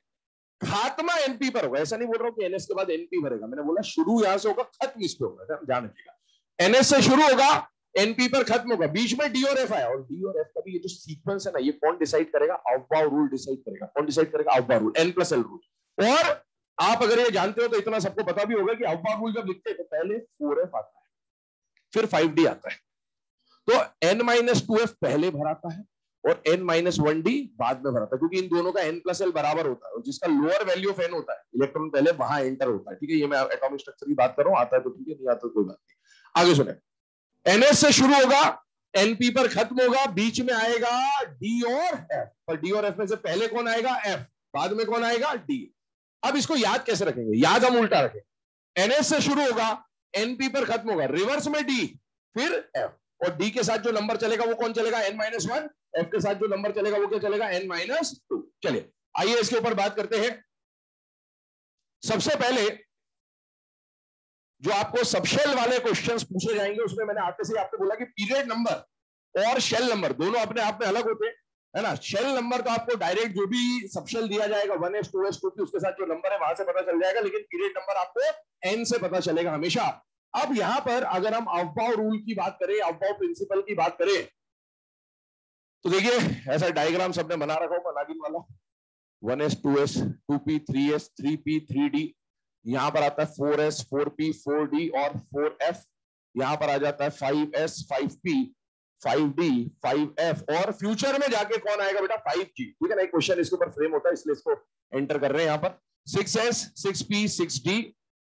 खात्मा एनपी पर होगा। ऐसा नहीं बोल रहा हूं कि एनएस के बाद एनपी भरेगा, मैंने बोला शुरू यहां से होगा, खत्म इस पे होगा। ध्यान रखिएगा, एनएस से शुरू होगा, एनपी पर खत्म होगा, बीच में डी और एफ आया। और डी और एफ का भी ये जो सीक्वेंस है ना, ये कौन डिसाइड करेगा? अफबाउ रूल डिसाइड करेगा। कौन डिसाइड करेगा? Aufbau rule, n+l rule. और आप अगर ये जानते हो तो इतना सबको पता भी होगा कि अफबाउ रूल जब लिखते हैं तो पहले 4f आता है, फिर 5d आता है। तो n-2f पहले भराता है और n-1d बाद में भराता है, क्योंकि इन दोनों का n+l बराबर होता है। और जिसका लोअर वैल्यू ऑफ n होता है, इलेक्ट्रॉन पहले वहां एंटर होता है। ठीक है, ये मैं एटॉमिक स्ट्रक्चर की बात कर रहा हूं, आता है तो ठीक है, नहीं आता तो कोई बात नहीं। आगे सुने, ns से शुरू होगा, np पर खत्म होगा, बीच में आएगा d और f। पर d और f में से पहले कौन आएगा? f। बाद में कौन आएगा? d। अब इसको याद कैसे रखेंगे? याद हम उल्टा रखें, ns से शुरू होगा, np पर खत्म होगा, रिवर्स में d, फिर f। और d के साथ जो नंबर चलेगा वो कौन चलेगा? n-1। f के साथ जो नंबर चलेगा वो क्या चलेगा? n-2। चलिए आइए इसके ऊपर बात करते हैं। सबसे पहले जो आपको सबशेल वाले क्वेश्चंस पूछे जाएंगे, उसमें मैंने आते से आपको बोला कि पीरियड नंबर और शेल नंबर दोनों अपने आप में अलग होते हैं, है ना। शेल नंबर तो आपको डायरेक्ट जो भी सबशेल दिया जाएगा 1s, 2s, 2p, उसके साथ जो नंबर है वहां से पता चल जाएगा, लेकिन पीरियड नंबर आपको n से पता चलेगा हमेशा। अब यहां पर अगर हम अफबाउ रूल की बात करें, अफबाउ प्रिंसिपल की बात करें, तो देखिए ऐसा डायग्राम सबने बना रखा होगा नागिन वाला, 1s, 2s, 2p, 3s, 3p, 3d। यहां पर आता है 4s, 4p, 4d और 4f। यहां पर आ जाता है 5s, 5p, 5d, 5f। और फ्यूचर में जाके कौन आएगा बेटा? 5g। ठीक है ना, एक क्वेश्चन इसके ऊपर फ्रेम होता है, इसलिए इसको एंटर कर रहे हैं यहां पर। 6s, 6p, 6d,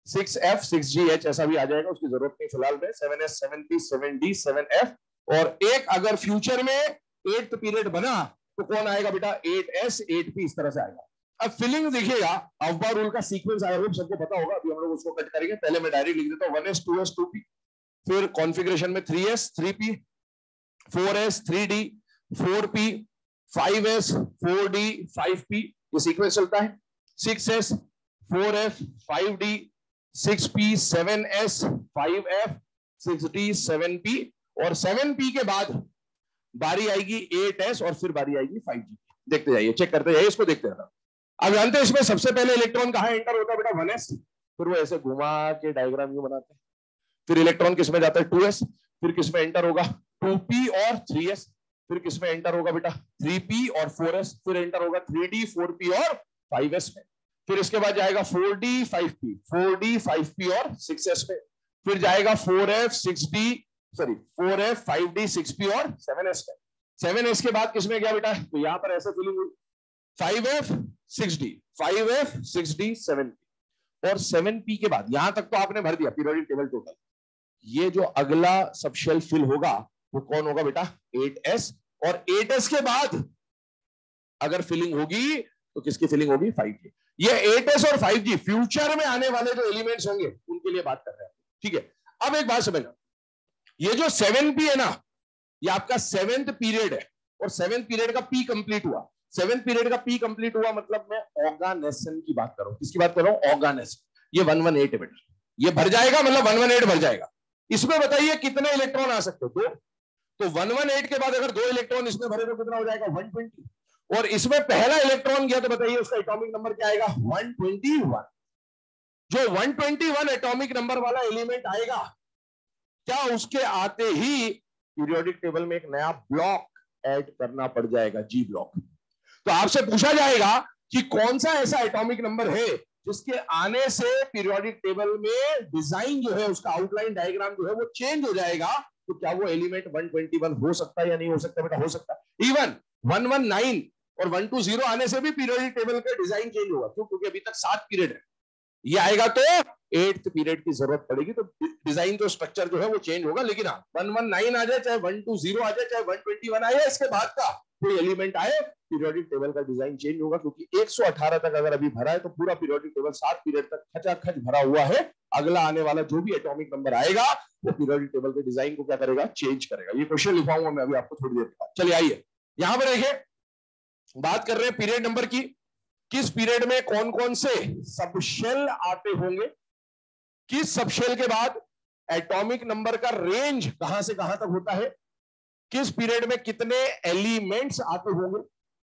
6f, 6gh, ऐसा भी आ जाएगा, उसकी जरूरत नहीं फिलहाल में। 7s, 7p, 7d, 7f। और एक अगर फ्यूचर में 8th पीरियड बना तो कौन आएगा बेटा? 8s, 8p, इस तरह से आएगा। अब फिलिंग देखिएगा, अफबाउ रूल का सीक्वेंस आई होप सबको पता होगा, अभी हम लोग उसको कट करेंगे। पहले मैं डायरेक्ट लिख देता हूं, 1s, 2s, 2p, फिर कॉन्फ़िगरेशन में 3s, 3p, 4s, 3d, 4p, 5s, 4d, 5p, ये सीक्वेंस चलता है। 6s, 4f, 5d, 6p, 7s, 5f, 6d, 7p। और 7p के बाद बारी आएगी 8s और फिर बारी आएगी 5g। देखते जाइए, चेक करते जाइए, इसको देखते रहना। अब जानते हैं इसमें सबसे पहले इलेक्ट्रॉन कहां एंटर होता है बेटा? 1s। फिर वो ऐसे घुमा के डायग्राम यूं बनाते हैं। फिर इलेक्ट्रॉन किसमें जाता है? 2s। फिर किसमें एंटर होगा? 2p और 3s। फिर किसमें एंटर होगा बेटा? 3p और 4s। फिर एंटर होगा 3d, 4p और 5s में। फिर इसके बाद जाएगा 4d, 5p, 4d, 5p और 6s में। फिर जाएगा 4f, 6d, sorry 4f, 5d, 6p और 7s में। 7s के बाद किसमें गया बेटा? तो यहां पर ऐसे फिलिंग हुई, 5f, 6d, 5f, 6d, 7p। और 7p के बाद यहां तक तो आपने भर दिया पीरियोडिक टेबल टोटल। ये जो अगला सबशेल फिल होगा वो कौन होगा बेटा? 8s। और 8s के बाद अगर फिलिंग होगी तो किसकी फिलिंग होगी? 5G। ये 8S और 5G फ्यूचर में आने वाले जो एलिमेंट्स होंगे उनके लिए बात कर रहे हैं, ठीक है। अब एक बात समझना, ये जो 7P है ना, ये आपका 7th पीरियड है, और 7th पीरियड का P कंप्लीट हुआ। 7th पीरियड का P कंप्लीट हुआ मतलब मैं ऑर्गेनेशन की बात कर रहा हूं। किसकी बात कर रहा हूं? ऑर्गेनेशन। ये 118 है बेटा, ये भर जाएगा, मतलब 118 भर जाएगा। इसमें बताइए कितने इलेक्ट्रॉन आ सकते हो? 2। तो 118 के बाद अगर 2 इलेक्ट्रॉन इसमें भरे तो कितना हो जाएगा? 120। और इसमें पहला इलेक्ट्रॉन गया तो बताइए उसका एटॉमिक नंबर क्या आएगा? 121। जो 121 एटॉमिक नंबर वाला एलिमेंट आएगा, क्या उसके आते ही पीरियोडिक टेबल में एक नया ब्लॉक ऐड करना पड़ जाएगा, जी ब्लॉक। तो आपसे पूछा जाएगा कि कौन सा ऐसा एटॉमिक नंबर है जिसके आने से पीरियोडिक टेबल में डिजाइन जो है, उसका आउटलाइन डायग्राम जो है वो चेंज हो जाएगा। तो क्या वो एलिमेंट 121 हो सकता है या नहीं हो सकता? बेटा हो सकता है। इवन 119 और 120 आने से भी पीरियोडिक टेबल का डिजाइन चेंज होगा। क्यों? क्योंकि अभी तक 7 पीरियड है, ये आएगा तो 8th पीरियड की जरूरत पड़ेगी, तो डिजाइन जो स्ट्रक्चर जो है वो चेंज होगा। लेकिन हाँ, 119 आ जाए, चाहे 120 आ जाए, चाहे 121 आए, इसके बाद का कोई एलिमेंट आए, पीरियोडिक टेबल का डिजाइन चेंज होगा। क्योंकि 118 तक अगर अभी भरा है तो पूरा पीरियोडिक टेबल 7 पीरियड तक खचाखच भरा हुआ है। अगला आने वाला जो भी एटॉमिक नंबर आएगा वो पीरियोडिक टेबल के डिजाइन को क्या करेगा? चेंज करेगा। ये क्वेश्चन लिखाऊंगा मैं अभी आपको थोड़ी देर के बाद। चलिए आइए यहां पर देखिए, बात कर रहे हैं पीरियड नंबर की। किस पीरियड में कौन कौन से सबशेल आते होंगे, किस सबशेल के बाद एटॉमिक नंबर का रेंज कहां से कहां तक होता है, किस पीरियड में कितने एलिमेंट्स आते होंगे,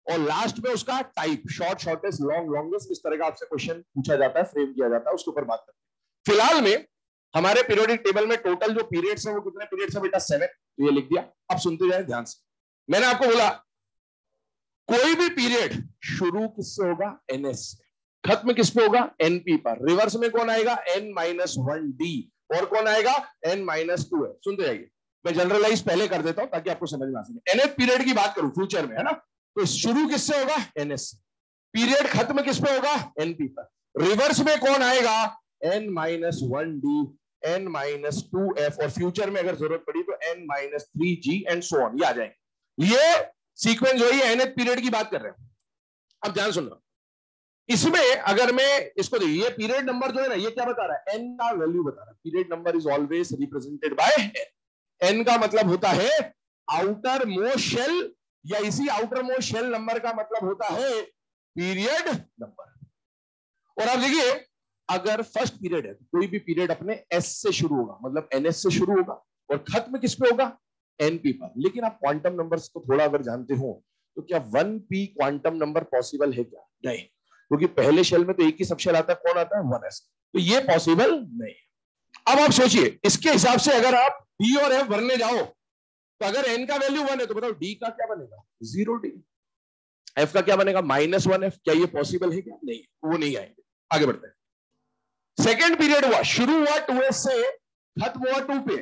और लास्ट में उसका type, short, shortest, long, longest, किस तरह का आपसे क्वेश्चन पूछा जाता है, फ्रेम किया जाता है, उसके ऊपर बात करते हैं। फिलहाल में हमारे पीरियोडिक टेबल में टोटल जो पीरियड्स हैं वो कितने पीरियड्स हैं बेटा? 7। तो ये लिख दिया। अब सुनते जाए ध्यान से। मैंने आपको बोला कोई भी पीरियड शुरू किससे होगा? NS से। खत्म किस पे होगा? NP पर। रिवर्स में कौन आएगा? N-1D। और कौन आएगा? N-2F। सुनते जाइए, मैं जनरलाइज पहले कर देता हूं ताकि आपको समझ में आ सके। Nth पीरियड की बात करूं फ्यूचर में, है ना, तो शुरू किससे होगा? NS से। पीरियड खत्म किस पे होगा? NP पर। रिवर्स में कौन आएगा? N-1D, N-2F, और फ्यूचर में अगर जरूरत पड़ी तो N-3G एंड सो ऑन, ये आ जाएंगे। ये सीक्वेंस जो है nth पीरियड की बात कर रहे हैं। अब ध्यान सुनना, इसमें अगर मैं इसको देखिए, ये पीरियड नंबर जो है ना, ये क्या बता रहा है? n का वैल्यू बता रहा है। Period number is always represented by n का मतलब होता है आउटर मोस्ट शेल, या इसी आउटर मोस्ट शेल नंबर का मतलब होता है पीरियड नंबर। और अब देखिए, अगर फर्स्ट पीरियड है तो कोई भी पीरियड अपने s से शुरू होगा, मतलब NS से शुरू होगा, और खत्म किस पे होगा? NP पर। लेकिन आप क्वांटम नंबर्स को थोड़ा अगर जानते हो तो क्या 1p क्वांटम नंबर पॉसिबल है क्या? नहीं, क्योंकि पहले शेल में तो एक ही सबशेल आता है, कौन आता है? 1s। तो ये पॉसिबल नहीं। अब आप सोचिए, इसके हिसाब से अगर आप D और F भरने जाओ तो अगर n का वैल्यू 1 है तो बताओ D का क्या बनेगा? 0D। F का क्या बनेगा? -1F। क्या ये पॉसिबल है क्या? नहीं, वो नहीं आएंगे। आगे बढ़ते हैं। सेकेंड पीरियड हुआ, शुरू हुआ 2s से, खत्म हुआ 2 पे।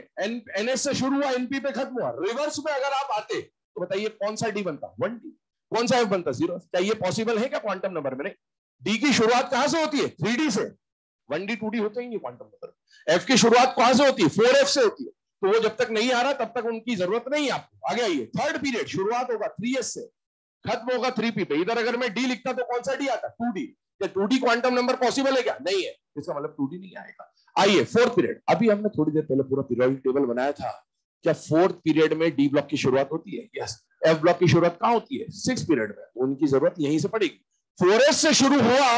NS से शुरू हुआ, NP पे खत्म हुआ। रिवर्स में अगर आप आते तो बताइए कौन सा D बनता? 1D। कौन सा F बनता? 0। क्या ये पॉसिबल है क्या क्वांटम नंबर में? नहीं। D की शुरुआत कहां से होती है? 3D से। 1D 2D होते ही नहीं क्वांटम नंबर। F की शुरुआत कहां से होती है? 4F से होती है। तो वो जब तक नहीं आ रहा तब तक उनकी जरूरत नहीं है आपको। आगे आइए, थर्ड पीरियड शुरुआत होगा 3s से, खत्म होगा 3p पे। इधर अगर मैं D लिखता तो कौन सा D आता? 2D। क्या 2D क्वांटम नंबर पॉसिबल है क्या? नहीं है, इसका मतलब 2D नहीं आएगा। आइए फोर्थ पीरियड। अभी हमने थोड़ी देर पहले पूरा पीरियोडिक टेबल बनाया था। क्या फोर्थ पीरियड में D ब्लॉक की शुरुआत होती है? यस। F ब्लॉक की शुरुआत कहां होती है? 6th पीरियड में। उनकी जरूरत यहीं से पड़ेगी। 4s से शुरू हुआ,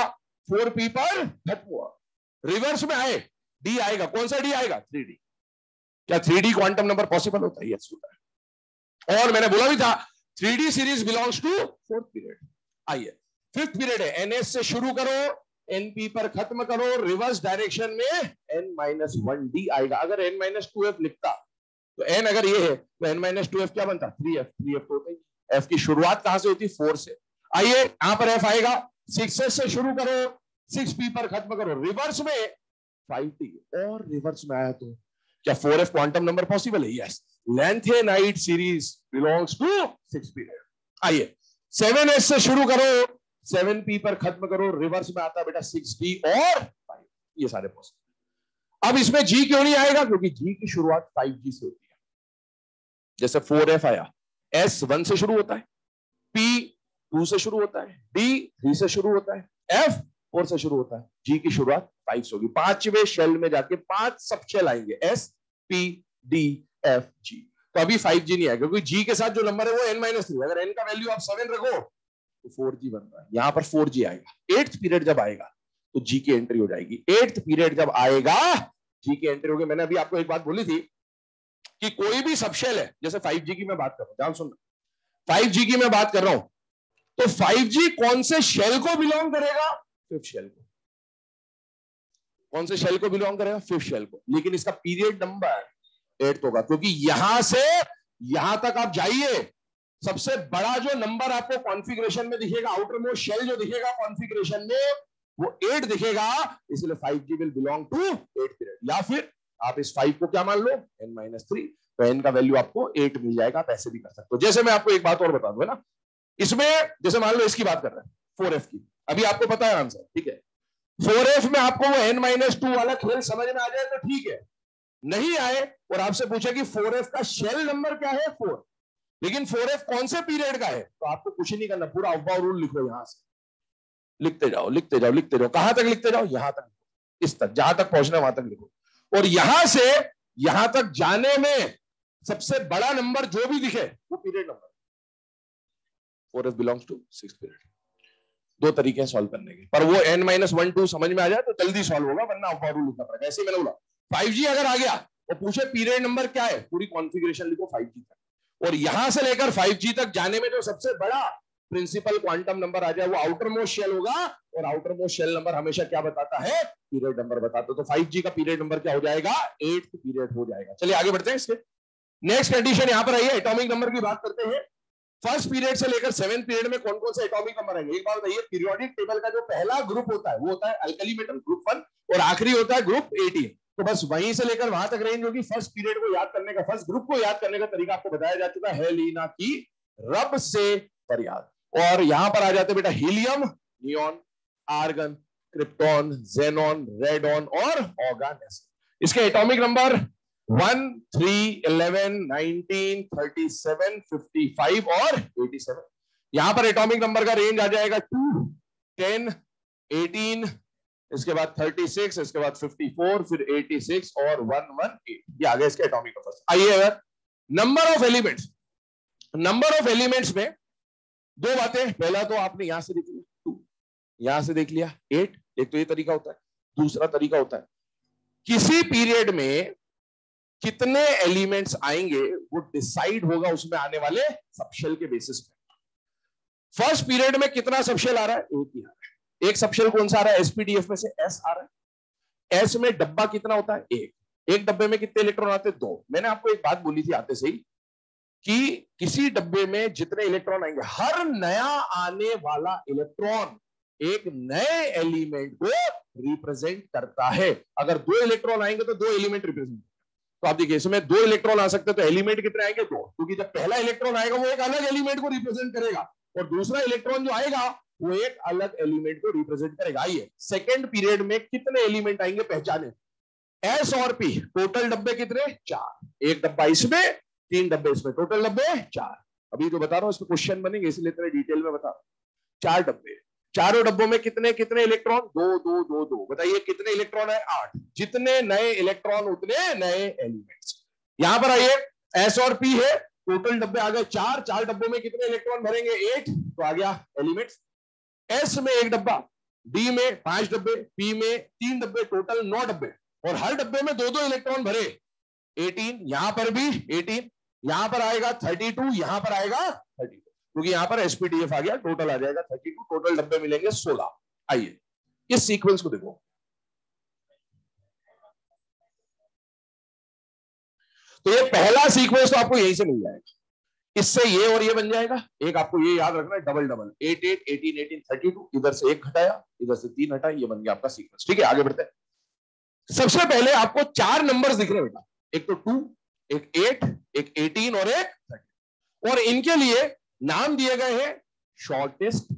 4p पर खत्म हुआ। रिवर्स में आए, D आएगा। कौन सा D आएगा? 3D। क्या 3D क्वांटम नंबर पॉसिबल होता है? यस होता है। और मैंने बोला भी था 3D series belongs to fourth period. आइए, फिफ्थ पीरियड है। NS से शुरू करो, NP पर खत्म करो, रिवर्स डायरेक्शन में N-1D आएगा। अगर N-2F लिखता तो N अगर ये है तो N-2F क्या बनता? 3F। 3F तो होता ही। F की शुरुआत कहां से होती? 4 से। आइए यहां पर F आएगा, 6S से शुरू करो, 6P पर खत्म करो, रिवर्स में 5T। और रिवर्स में आया तो क्या 4F क्वांटम नंबर पॉसिबल है? Yes. Lanthanide series belongs to 6th period. आइए 7S से शुरू करो, 7P पर खत्म करो, रिवर्स में आता है बेटा 6D और 5। ये सारे पॉसिबल। अब इसमें G क्यों नहीं आएगा? क्योंकि G की शुरुआत 5G से होती है। जैसे 4F आया, S 1 से शुरू होता है, P 2 से शुरू होता है, D 3 से शुरू होता है, F 4 से शुरू होता है, G की शुरुआत 5 से होगी। 5वें शेल में जाके 5 सब शेल आएंगे, S P D F G। तो अभी 5G नहीं आएगा, क्योंकि G के साथ जो नंबर है वो n-3। अगर n का वैल्यू आप 7 रखो तो 4G बन रहा है, यहां पर 4G आएगा। 8th पीरियड जब आएगा तो G की एंट्री हो जाएगी। 8th पीरियड जब आएगा G की एंट्री होगी। मैंने अभी आपको एक बात बोली थी कि कोई भी सबशेल है, जैसे 5G की मैं बात कर रहा हूं, ध्यान सुनना, 5G की मैं बात कर रहा हूं, तो 5G कौन से शेल को बिलोंग करेगा? 5th शेल को। कौन से शेल को बिलोंग करेगा? 5th शेल को। लेकिन इसका पीरियड नंबर 8th होगा, क्योंकि यहां से यहां तक आप जाइए, सबसे बड़ा जो नंबर आपको कॉन्फ़िगरेशन में दिखेगा, आउटर मोस्ट शेल जो दिखेगा कॉन्फ़िगरेशन में, वो 8 दिखेगा। इसलिए 5G will belong to 8th period. या फिर आप इस 5 को क्या मान लो? n-3। तो n का वैल्यू आपको 8 मिल जाएगा। आप ऐसे भी कर सकते हो। जैसे मैं आपको एक बात और बता दूं, है ना, इसमें जैसे मान लो इसकी बात कर रहे हैं 4F की, अभी आपको पता है आंसर, ठीक है। 4F में आपको वो n-2 वाला खेल समझ में आ जाए तो ठीक है, नहीं आए और आपसे पूछे कि 4F का शेल नंबर क्या है? 4। लेकिन 4F कौन से पीरियड का है? तो आपको कुछ नहीं करना, पूरा अफवाह रूल लिखो, यहां से लिखते जाओ लिखते जाओ लिखते जाओ। कहां तक लिखते जाओ? यहां तक, इस तक, जहां तक पहुंचना वहां तक लिखो। और यहां से यहां तक जाने में सबसे बड़ा नंबर जो भी दिखे वो period number. 4F belongs to 6th period. 2 तरीके हैं सॉल्व करने के, पर वो n-1 2 समझ में आ जाए तो जल्दी सॉल्व होगा, वरना अफवाह रूल लिखना पड़ेगा। ऐसे ही मैंने बोला 5G अगर आ गया और पूछे पीरियड नंबर क्या है, पूरी कॉन्फ़िगरेशन लिखो 5G तक। और यहां से लेकर 5G तक जाने में जो सबसे बड़ा प्रिंसिपल क्वांटम नंबर आ जाए वो आउटर मोस्ट शेल होगा। और आउटर मोस्ट शेल नंबर हमेशा क्या बताता है? पीरियड नंबर बताता है। तो 5G का पीरियड नंबर क्या हो जाएगा? 8th पीरियड हो जाएगा। चलिए आगे बढ़ते हैं। इसके नेक्स्ट कंडीशन यहां पर आई है, एटॉमिक नंबर की बात करते हैं। फर्स्ट पीरियड से लेकर 7th पीरियड में कौन कौन से एटॉमिक नंबर आएंगे? एक बात बताइए, पीरियोडिक टेबल का जो पहला ग्रुप होता है वो होता है अल्कली मेटल, ग्रुप 1, और आखिरी होता है ग्रुप 18। तो बस वहीं से लेकर वहां तक रेंज होगी। फर्स्ट पीरियड को याद करने का, फर्स्ट ग्रुप को याद करने का तरीका आपको बताया जा चुका है, लीना की रब से फरियाद। और यहां पर आ जाते बेटा helium, neon, argon, krypton, xenon, radon और ऑर्गन। इसके एटॉमिक नंबर 1, 3, 11, 19, 37, 55 और 87। यहां पर एटॉमिक नंबर का रेंज आ जाएगा 2, 10, 18, इसके बाद 36, इसके बाद 54, फिर 86 और 118। ये आ गया इसके एटॉमिक नंबर। आइए अगर number of elements, number of elements में 2 बातें। पहला तो आपने यहां से देख लिया 2, यहां से देख लिया 8। एक तो ये तरीका होता है। दूसरा तरीका होता है किसी पीरियड में कितने एलिमेंट्स आएंगे वो डिसाइड होगा उसमें आने वाले सबशेल के बेसिस पे। फर्स्ट पीरियड में कितना सबशेल आ रहा है? एक ही आ रहा है। एक सबशेल कौन सा आ रहा है? एसपीडीएफ में से एस आ रहा है। एस में डब्बा कितना होता है? एक डब्बे में कितने इलेक्ट्रॉन आते हैं? 2। मैंने आपको एक बात बोली थी आते से ही कि किसी डब्बे में जितने इलेक्ट्रॉन आएंगे, हर नया आने वाला इलेक्ट्रॉन एक नए एलिमेंट को रिप्रेजेंट करता है। अगर 2 इलेक्ट्रॉन आएंगे तो 2 एलिमेंट रिप्रेजेंट। तो आप देखिए इसमें 2 इलेक्ट्रॉन आ सकते हैं, तो एलिमेंट कितने आएंगे? 2, क्योंकि जब पहला इलेक्ट्रॉन आएगा वो एक अलग एलिमेंट को रिप्रेजेंट करेगा और दूसरा इलेक्ट्रॉन जो आएगा वो एक अलग एलिमेंट को रिप्रेजेंट करेगा। आइए सेकंड पीरियड में कितने एलिमेंट आएंगे पहचाने। एस और पी, टोटल डब्बे कितने? 4। एक डब्बा इसमें, 3 डब्बे इसमें, टोटल डब्बे 4। अभी जो बता रहा हूं इसमें क्वेश्चन बनेंगे, इसलिए इतने डिटेल में बता रहा हूं। 4 डब्बे, चारों डब्बों में कितने कितने इलेक्ट्रॉन? 2 2 2 2। बताइए कितने इलेक्ट्रॉन है? 8। जितने नए इलेक्ट्रॉन उतने नए एलिमेंट्स। यहां पर आइए, एस और पी है, टोटल डब्बे आ गए 4। 4 डब्बों में कितने इलेक्ट्रॉन भरेंगे? 8। तो आ गया एलिमेंट्स। एस में 1 डब्बा, डी में 5 डब्बे, पी में 3 डब्बे, टोटल 9 डब्बे, और हर डब्बे में 2 2 इलेक्ट्रॉन भरे। 18, यहां पर भी 18, यहां पर आएगा 32, यहां पर आएगा 32, क्योंकि यहां पर एसपीडीएफ आ गया। टोटल आ जाएगा 32, टोटल डब्बे मिलेंगे 16। आइए इस सीक्वेंस को देखो। तो ये पहला सीक्वेंस तो आपको यहीं से मिल जाएगा। इससे ये और ये बन जाएगा। एक आपको ये याद रखना है, डबल डबल 8 8 18 18 32। इधर से 1 घटाया, इधर से 3 हटाया, ये बन गया आपका सीक्वेंस। ठीक है, आगे बढ़ते हैं। सबसे पहले आपको 4 नंबर्स दिख रहे हैं बेटा, एक तो 2, एक 8, एक 18 और एक 30। और इनके लिए नाम दिए गए हैं शॉर्टेस्ट,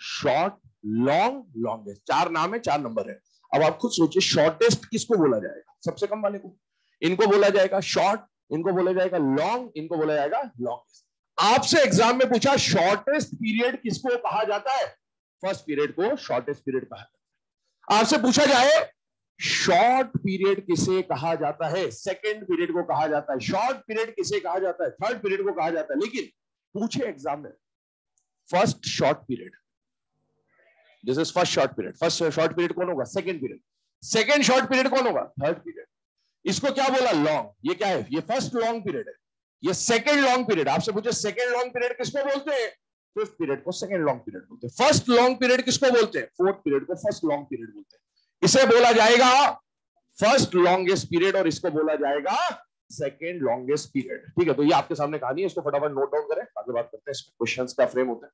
शॉर्ट, लॉन्ग, लॉन्गेस्ट। 4 नाम है, 4 नंबर है। अब आप खुद सोचिए शॉर्टेस्ट किसको बोला जाएगा? सबसे कम वाले को। इनको बोला जाएगा शॉर्ट, इनको बोला जाएगा लॉन्ग, इनको बोला जाएगा लॉन्गेस्ट। आपसे एग्जाम में पूछा शॉर्टेस्ट पीरियड किसको कहा जाता है? फर्स्ट पीरियड को शॉर्टेस्ट पीरियड कहा जाता है। आपसे पूछा जाए शॉर्ट पीरियड किसे कहा जाता है? सेकंड पीरियड को कहा जाता है। शॉर्ट पीरियड किसे कहा जाता है? थर्ड पीरियड को कहा जाता है। लेकिन पूछे एग्जाम में first short period, this is first short period. First short period कौन होगा? Second period. Second short period कौन होगा? Third period. इसको क्या बोला? लॉन्ग। ये क्या है? ये फर्स्ट लॉन्ग पीरियड है, ये सेकंड लॉन्ग पीरियड। आपसे पूछे सेकंड लॉन्ग पीरियड किसको बोलते हैं? फिफ्थ पीरियड को सेकंड लॉन्ग पीरियड बोलते हैं। फर्स्ट लॉन्ग पीरियड किसको बोलते हैं? फोर्थ पीरियड को फर्स्ट लॉन्ग पीरियड बोलते हैं। इसे बोला जाएगा फर्स्ट लॉन्गेस्ट पीरियड और इसको बोला जाएगा सेकंड लॉन्गेस्ट पीरियड। ठीक है, तो ये आपके सामने कहानी है, इसको फटाफट नोट डाउन करें, आगे बात करते हैं। इसमें क्वेश्चंस का फ्रेम होता है।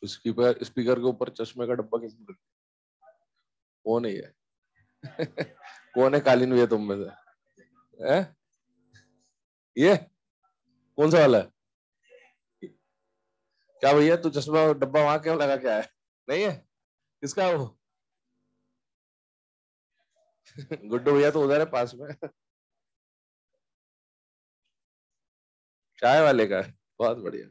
स्पीकर के ऊपर चश्मे का डब्बा किसने रखा? वो नहीं है। कौन है कालीन भैया तुम में से? ये कौन सा वाला है? क्या भैया तू चश्मा डब्बा वहां क्यों लगा? क्या है? नहीं है? किसका वो? गुड्डू भैया तो उधर है पास में। चाय वाले का है। बहुत बढ़िया।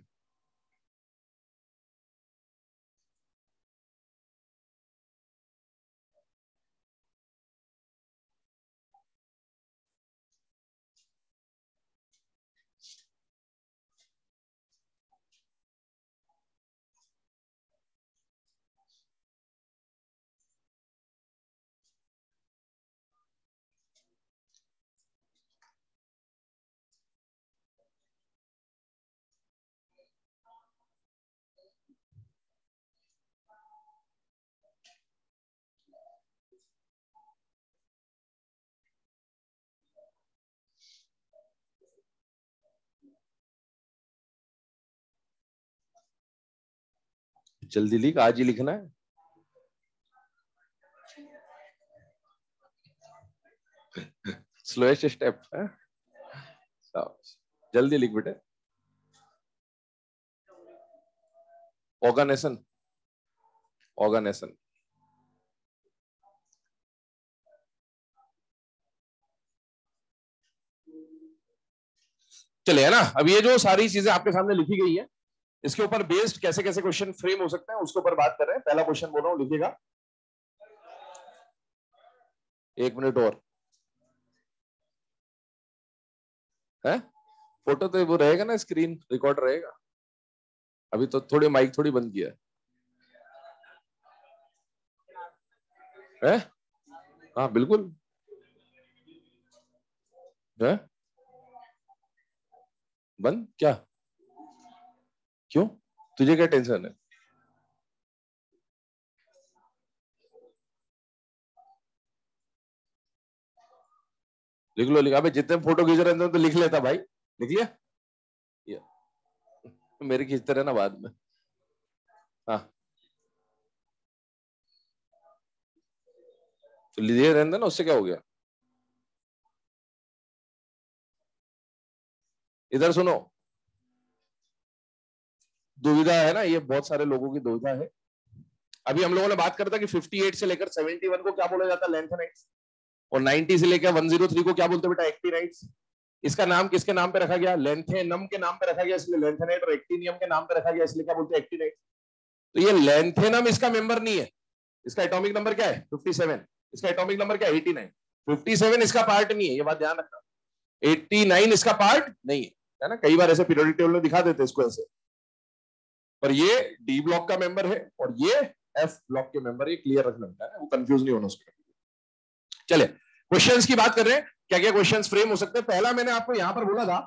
जल्दी लिख, आज ही लिखना है। स्लोएस्ट स्टेप है। जल्दी लिख बेटे। Organization, organization. चलिए, है ना। अब ये जो सारी चीजें आपके सामने लिखी गई है, इसके ऊपर बेस्ड कैसे कैसे क्वेश्चन फ्रेम हो सकते हैं उसके ऊपर बात कर रहे हैं। पहला क्वेश्चन बोल रहा हूं, लिखिएगा। 1 मिनट और है। फोटो तो वो रहेगा ना, स्क्रीन रिकॉर्ड रहेगा। अभी तो थोड़ी माइक थोड़ी बंद किया है। हाँ बिल्कुल है। बंद क्या? क्यों? तुझे क्या टेंशन है? लिख लो, लिखा। अबे जितने फोटो खींच रहे थे तो लिख लेता भाई। लिख लिया? ये, मेरे खींचते रहना बाद में। हाँ तो लिए रहने ना, उससे क्या हो गया? इधर सुनो, दुविधा है ना, ये बहुत सारे लोगों की दुविधा है। अभी हम लोगों ने बात करता कि 58 से लेकर 71 को क्या बोला जाता है, लैंथेनाइड्स, और 90 से लेकर 103 को क्या बोलते हैं बेटा, एक्टिनाइड्स। इसका नाम किसके नाम पे रखा गया, लैंथेनम के नाम पे रखा गया, इसलिए लैंथेनाइड, और एक्टिनियम के नाम पे रखा गया, इसलिए क्या बोलते हैं, एक्टिनाइड। तो ये लैंथेनम इसका मेंबर नहीं है, इसका एटॉमिक नंबर क्या है 57, इसका एटॉमिक नंबर क्या है 89। 57 इसका पार्ट नहीं है, ये बात ध्यान रखना, 89 इसका पार्ट नहीं है ना। कई बार ऐसे पीरियोडिक टेबल में दिखा देते इसको ऐसे, पर ये डी ब्लॉक का मेंबर है और ये एफ ब्लॉक के मेंबर, ये क्लियर रखना है, वो कंफ्यूज नहीं होना उसमें। चले क्वेश्चंस की बात कर रहे हैं, क्या क्या क्वेश्चंस फ्रेम हो सकते हैं। पहला मैंने आपको यहां पर बोला था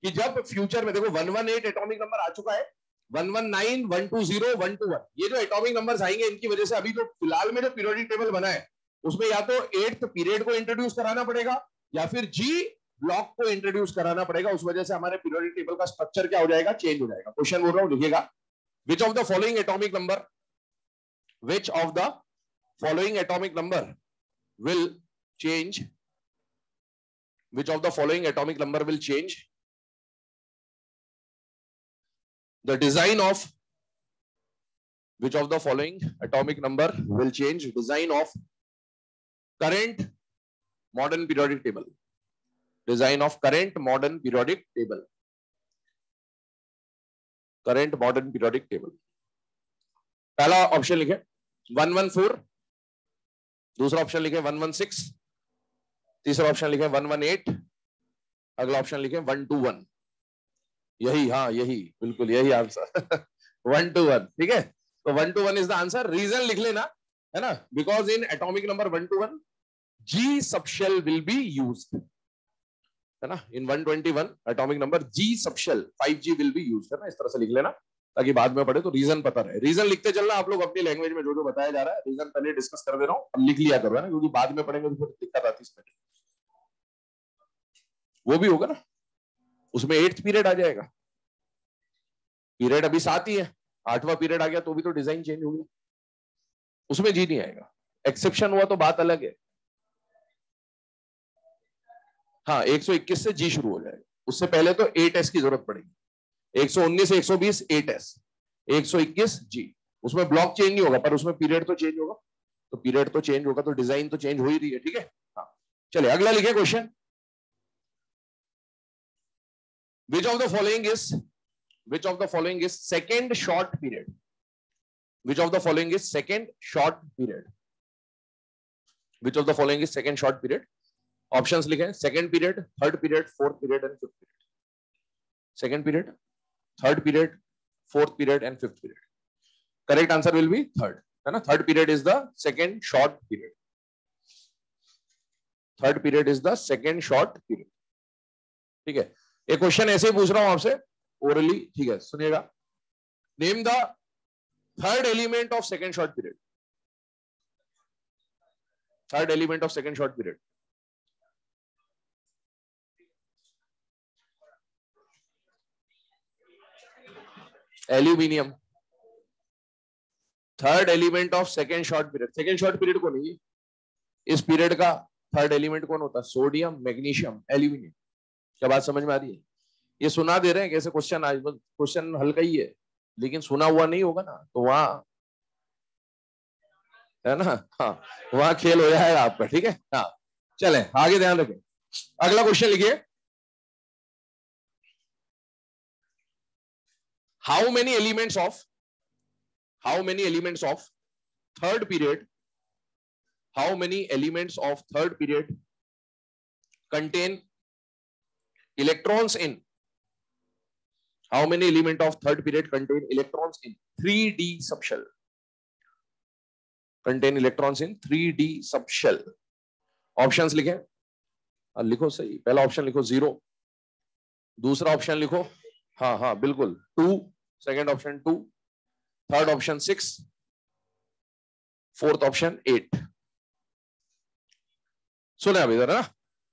कि जब फ्यूचर में देखो 118 एटॉमिक नंबर आ चुका है, 119, 120, 121, ये जो एटॉमिक नंबर्स आएंगे इनकी वजह से अभी जो फिलहाल में जो पीरियोडिक टेबल बना है उसमें या तो 8th पीरियड को इंट्रोड्यूस कराना पड़ेगा या फिर जी ब्लॉक को इंट्रोड्यूस कराना पड़ेगा। उस वजह से हमारे पीरियोडिक टेबल का स्ट्रक्चर क्या हो जाएगा, चेंज हो जाएगा। क्वेश्चन बोल रहा हूं, लिखिएगा, which of the following atomic number, which of the following atomic number will change, which of the following atomic number will change the design of, which of the following atomic number will change design of current modern periodic table, design of current modern periodic table, current modern periodic table। पहला option लिखे 114, दूसरा option लिखे 116, तीसरा option लिखे 118, अगला option लिखे 121। यही, हाँ यही, बिल्कुल यही आंसर 121, ठीक है। तो 121 इज द आंसर। रीजन लिख लेना, है ना, because in atomic number 121 G subshell will be used, है ना। In 121 atomic number G subshell 5G will be used, है ना। इस तरह से लिख लेना ताकि बाद में पढ़े तो रीजन पता रहे। रीजन लिखते चलना आप लोग अपनी लैंग्वेज में, जो जो बताया जा रहा है रीजन पहले डिस्कस कर दे रहा हूं, अब लिख लिया करो, है ना, क्योंकि बाद में पढ़ेंगे तो फिर दिक्कत आती है। वो भी होगा ना, उसमें 8th पीरियड आ जाएगा, पीरियड अभी 7 ही है, 8वां पीरियड आ गया तो भी तो डिजाइन चेंज हो गया, उसमें जी नहीं आएगा। एक्सेप्शन हुआ तो बात अलग है, हाँ 121 से जी शुरू हो जाएगा, उससे पहले तो 8S की जरूरत पड़ेगी। 119 से 120 8S, 121 जी, उसमें ब्लॉक चेंज नहीं होगा पर उसमें पीरियड तो चेंज होगा, तो पीरियड तो चेंज होगा तो डिजाइन तो चेंज हो ही रही है, ठीक है। हाँ चलिए अगला लिखे question, which of the following is second short period, which of the following is second short period, which of the following is second short period। Options लिखे, second period, third period, fourth period and fifth period. Second period, third period, fourth period and fifth period. Correct answer will be third, है ना। Third period is the second short period, third period is the second short period, ठीक है। एक question ऐसे ही पूछ रहा हूं आपसे ओरली, ठीक है, सुनिएगा। Name the third element of second short period, third element of second short period. Aluminium, third element of second short period. Second short period को नहीं, इस पीरियड का थर्ड एलिमेंट कौन होता है, सोडियम, मैग्नीशियम, एल्यूमिनियम। क्या बात समझ में आ रही है? ये सुना दे रहे हैं कैसे क्वेश्चन, आज क्वेश्चन हल्का ही है लेकिन सुना हुआ नहीं होगा ना, तो वहां, है ना, हाँ वहां खेल हो जाएगा आपका, ठीक है। हाँ चले आगे ध्यान रखें, अगला क्वेश्चन लिखिए। How many elements of third period, how many elements of third period contain electrons in, how many element of third period contain electrons in 3D subshell, contain electrons in 3D subshell। Options लिखें, लिखो सही, पहला option लिखो 0, दूसरा option लिखो, हाँ हाँ बिल्कुल 2, second option 2, third option 6, fourth option 8। सुना अभी इधर, है ना,